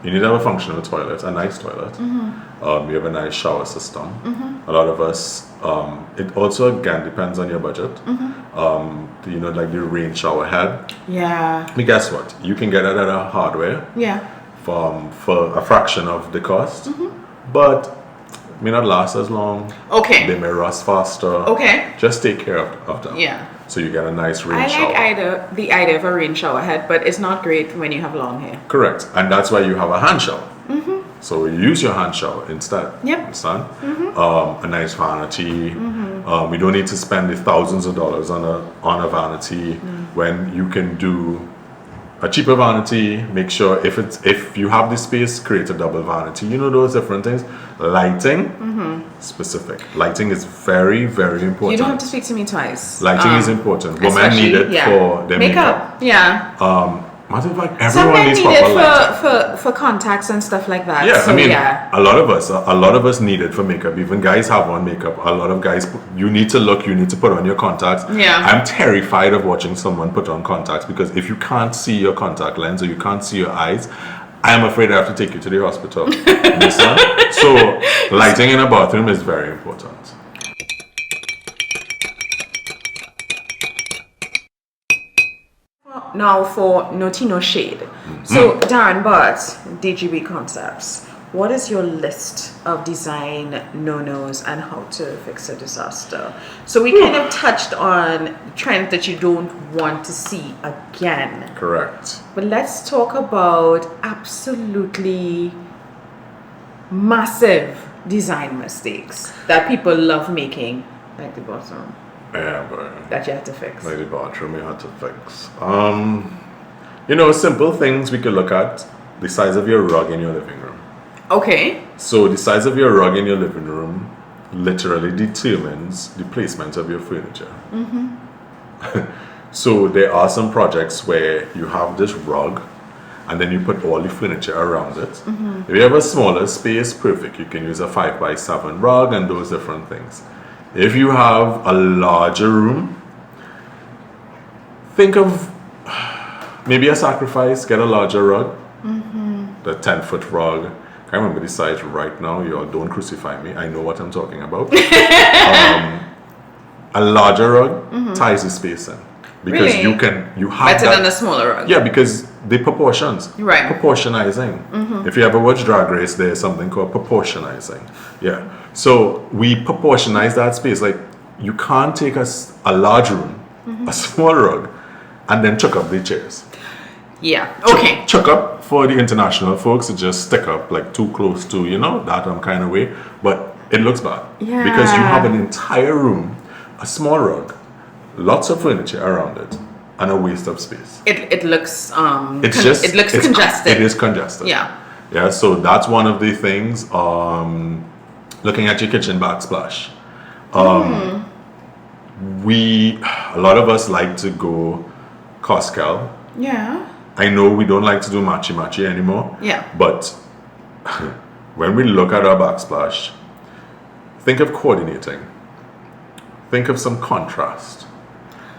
A: a functional toilet, a nice toilet. You have a nice shower system. A lot of us, it also again depends on your budget. Like the rain shower head.
B: Yeah.
A: But guess what? You can get it at a hardware.
B: Yeah.
A: For a fraction of the cost, but may not last as long.
B: Okay.
A: They may rust faster.
B: Okay.
A: Just take care of them.
B: Yeah.
A: So you get a nice rain shower.
B: I like the idea of a rain shower head, but it's not great when you have long hair.
A: Correct, and that's why you have a hand shower. So you use your hand shower instead.
B: Yep.
A: Understand? A nice vanity. We don't need to spend the thousands of dollars on a vanity when you can do a cheaper vanity. Make sure if you have the space, create a double vanity. Those different things. Lighting, specific. Lighting is very, very important.
B: You don't have to speak to me twice.
A: Lighting is important. Women need it for their makeup.
B: Yeah.
A: Matter of fact,
B: Some
A: everyone
B: men
A: needs
B: need
A: proper
B: it
A: lighting.
B: for contacts and stuff like that.
A: Yeah,
B: so,
A: a lot of us need it for makeup. Even guys have on makeup. A lot of guys, you need to put on your contacts.
B: Yeah.
A: I'm terrified of watching someone put on contacts because if you can't see your contact lens or you can't see your eyes, I am afraid I have to take you to the hospital. Understand? So lighting in a bathroom is very important.
B: Now for No Shade. So Darren Bart, DGB Concepts, what is your list of design no-nos and how to fix a disaster? So we kind of touched on trends that you don't want to see again.
A: Correct.
B: But let's talk about absolutely massive design mistakes that people love making, like the bathroom.
A: Yeah, but
B: That you have to fix.
A: like the bathroom you had to fix. Simple things we could look at. The size of your rug in your living room.
B: Okay.
A: So the size of your rug in your living room literally determines the placement of your furniture. So there are some projects where you have this rug and then you put all the furniture around it. If you have a smaller space, perfect. You can use a 5x7 rug and those different things. If you have a larger room, think of maybe a sacrifice, get a larger rug. The 10-foot rug. I can't remember the size right now. You all don't crucify me. I know what I'm talking about. A larger rug ties the space in. Because
B: Really?
A: you have
B: Better
A: that,
B: than a smaller rug.
A: yeah, because the proportions.
B: Right.
A: Proportionizing. If you ever watch Drag Race, there's something called proportionizing. Yeah. So we proportionize that space. Like you can't take a large room, a small rug, and then chuck up the chairs.
B: Yeah. Okay.
A: Chuck up for the international folks. It just stick up like too close to, that kind of way. But it looks bad.
B: Yeah.
A: Because you have an entire room, a small rug, lots of furniture around it, and a waste of space.
B: It looks
A: it looks
B: congested.
A: It is congested.
B: Yeah.
A: Yeah, so that's one of the things. Looking at your kitchen backsplash. A lot of us like to go Coscal.
B: Yeah.
A: I know we don't like to do matchy anymore.
B: Yeah.
A: But when we look at our backsplash, think of coordinating. Think of some contrast.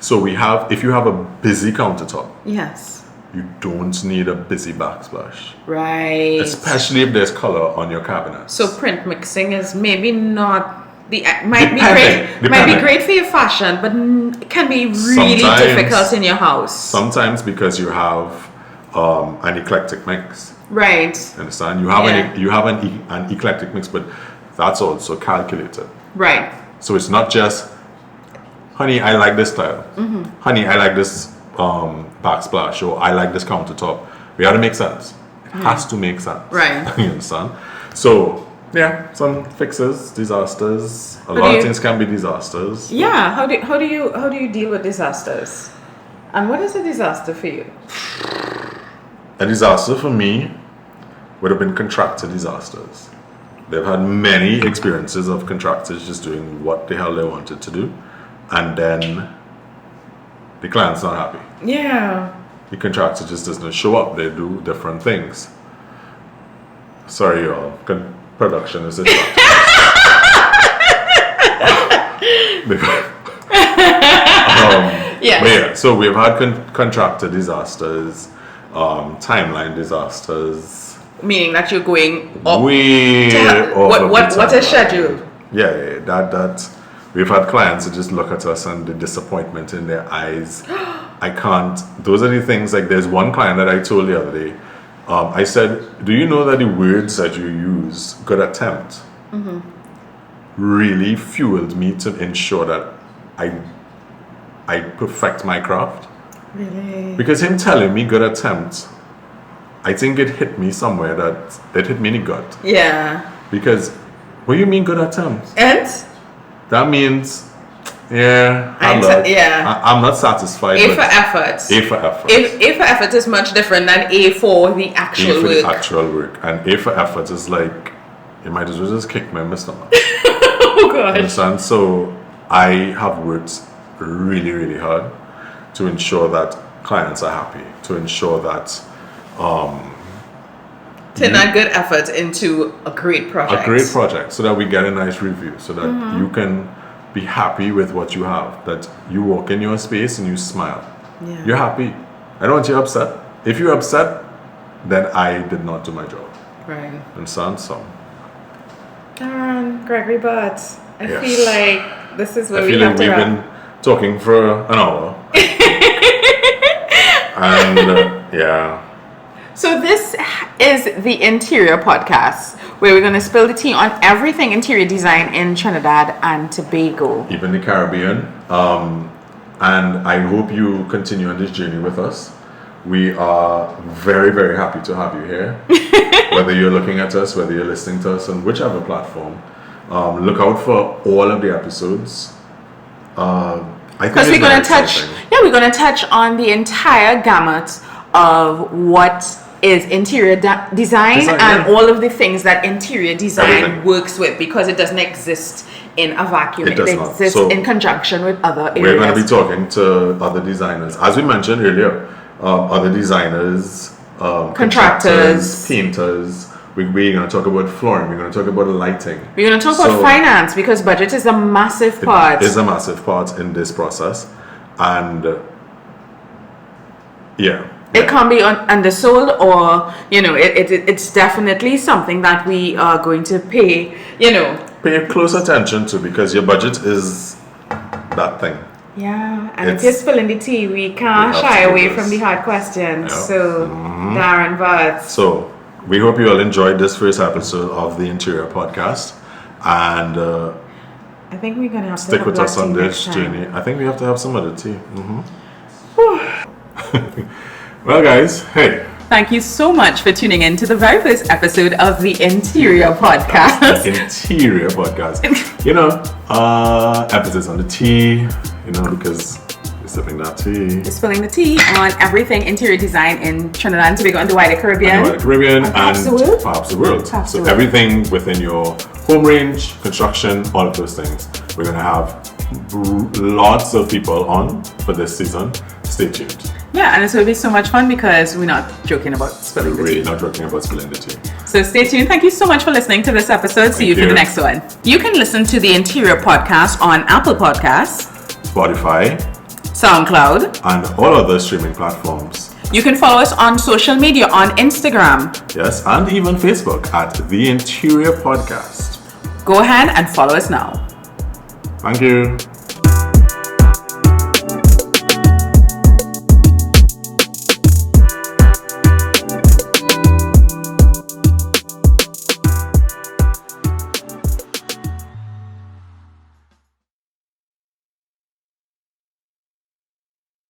A: So if you have a busy countertop,
B: Yes.
A: you don't need a busy backsplash.
B: Right.
A: Especially if there's color on your cabinets.
B: So print mixing is maybe not might be
A: Depending.
B: great for your fashion, but it can be really difficult in your house.
A: Sometimes because you have an eclectic mix.
B: Right.
A: Understand? You have an eclectic mix, but that's also calculated.
B: Right.
A: So it's not just, honey, I like this style.
B: Mm-hmm.
A: Honey, I like this backsplash, or I like this countertop. We have to make sense. It has to make sense.
B: Right.
A: You understand? So yeah, some fixes, disasters. A lot of things can be disasters.
B: Yeah. How do you deal with disasters? And what is a disaster for you?
A: A disaster for me would have been contractor disasters. They've had many experiences of contractors just doing what the hell they wanted to do, and then the client's not happy.
B: Yeah.
A: The contractor just doesn't show up. They do different things. Sorry, y'all. Production is distracted.
B: Yes.
A: But yeah, so we've had contractor disasters, timeline disasters.
B: Meaning that you're going up. What is scheduled?
A: Yeah, that we've had clients who just look at us and the disappointment in their eyes. I can't. Those are the things. Like there's one client that I told the other day. I said, do you know that the words that you use, good attempt, really fueled me to ensure that I perfect my craft?
B: Really?
A: Because him telling me good attempt, I think it hit me somewhere that it hit me in the gut.
B: Yeah.
A: Because, what do you mean good attempt?
B: And?
A: That means, I'm not satisfied.
B: A for effort.
A: A for effort.
B: A for effort is much different than A for the actual
A: A for
B: work.
A: the actual work. And A for effort is like, you might as well just kick me in my stomach.
B: Oh gosh.
A: Understand? So I have worked really, really hard to ensure that clients are happy, to ensure that
B: turn that good effort into a great project.
A: A great project, so that we get a nice review, so that you can be happy with what you have, that you walk in your space and you smile.
B: Yeah.
A: You're happy. I don't want you upset. If you're upset, then I did not do my job.
B: Right.
A: Understand? So
B: Darren, Gregory Bart, I
A: Yes.
B: feel like this is where
A: I
B: we
A: feel
B: have
A: like
B: to
A: we've
B: wrap.
A: been talking for an hour. And yeah.
B: So this is the interior podcast where we're going to spill the tea on everything interior design in Trinidad and Tobago.
A: Even the Caribbean. And I hope you continue on this journey with us. We are very, very happy to have you here. Whether you're looking at us, whether you're listening to us on whichever platform, look out for all of the episodes.
B: Because we're going to touch on the entire gamut of what is interior design and all of the things that interior design works with, because it doesn't exist in a vacuum. It exists in conjunction with other areas.
A: We're going to be talking to other designers. As we mentioned earlier, other designers, contractors, painters. We're going to talk about flooring. We're going to talk about lighting.
B: We're going to talk about finance, because budget is a massive part.
A: It is a massive part in this process. And
B: it can be undersold, or it's definitely something that we are going to pay
A: close attention to, because your budget is that thing.
B: Yeah, and if you're spilling the tea, we can't shy away from the hard questions.
A: Yeah.
B: So, Darren Bart.
A: So, we hope you all enjoyed this first episode of the Interior Podcast, and
B: I think we're gonna have
A: stick
B: to
A: with us on this
B: journey.
A: I think we have to have some other tea. Well, guys, hey.
B: Thank you so much for tuning in to the very first episode of the Interior Podcast.
A: Interior Podcast. Emphasis on the T, because we're sipping that tea.
B: We're spilling the tea on everything interior design in Trinidad and Tobago and the wider Caribbean.
A: And perhaps the world. So everything within your home range, construction, all of those things. We're going to have lots of people on for this season. Stay tuned.
B: Yeah, and it's going to be so much fun because we're not joking about spilling the tea.
A: We're really not joking about spilling the tea.
B: So stay tuned. Thank you so much for listening to this episode. See you for the next one. You can listen to the Interior Podcast on Apple Podcasts,
A: Spotify,
B: SoundCloud,
A: and all other streaming platforms.
B: You can follow us on social media on Instagram.
A: Yes, and even Facebook at The Interior Podcast.
B: Go ahead and follow us now.
A: Thank you.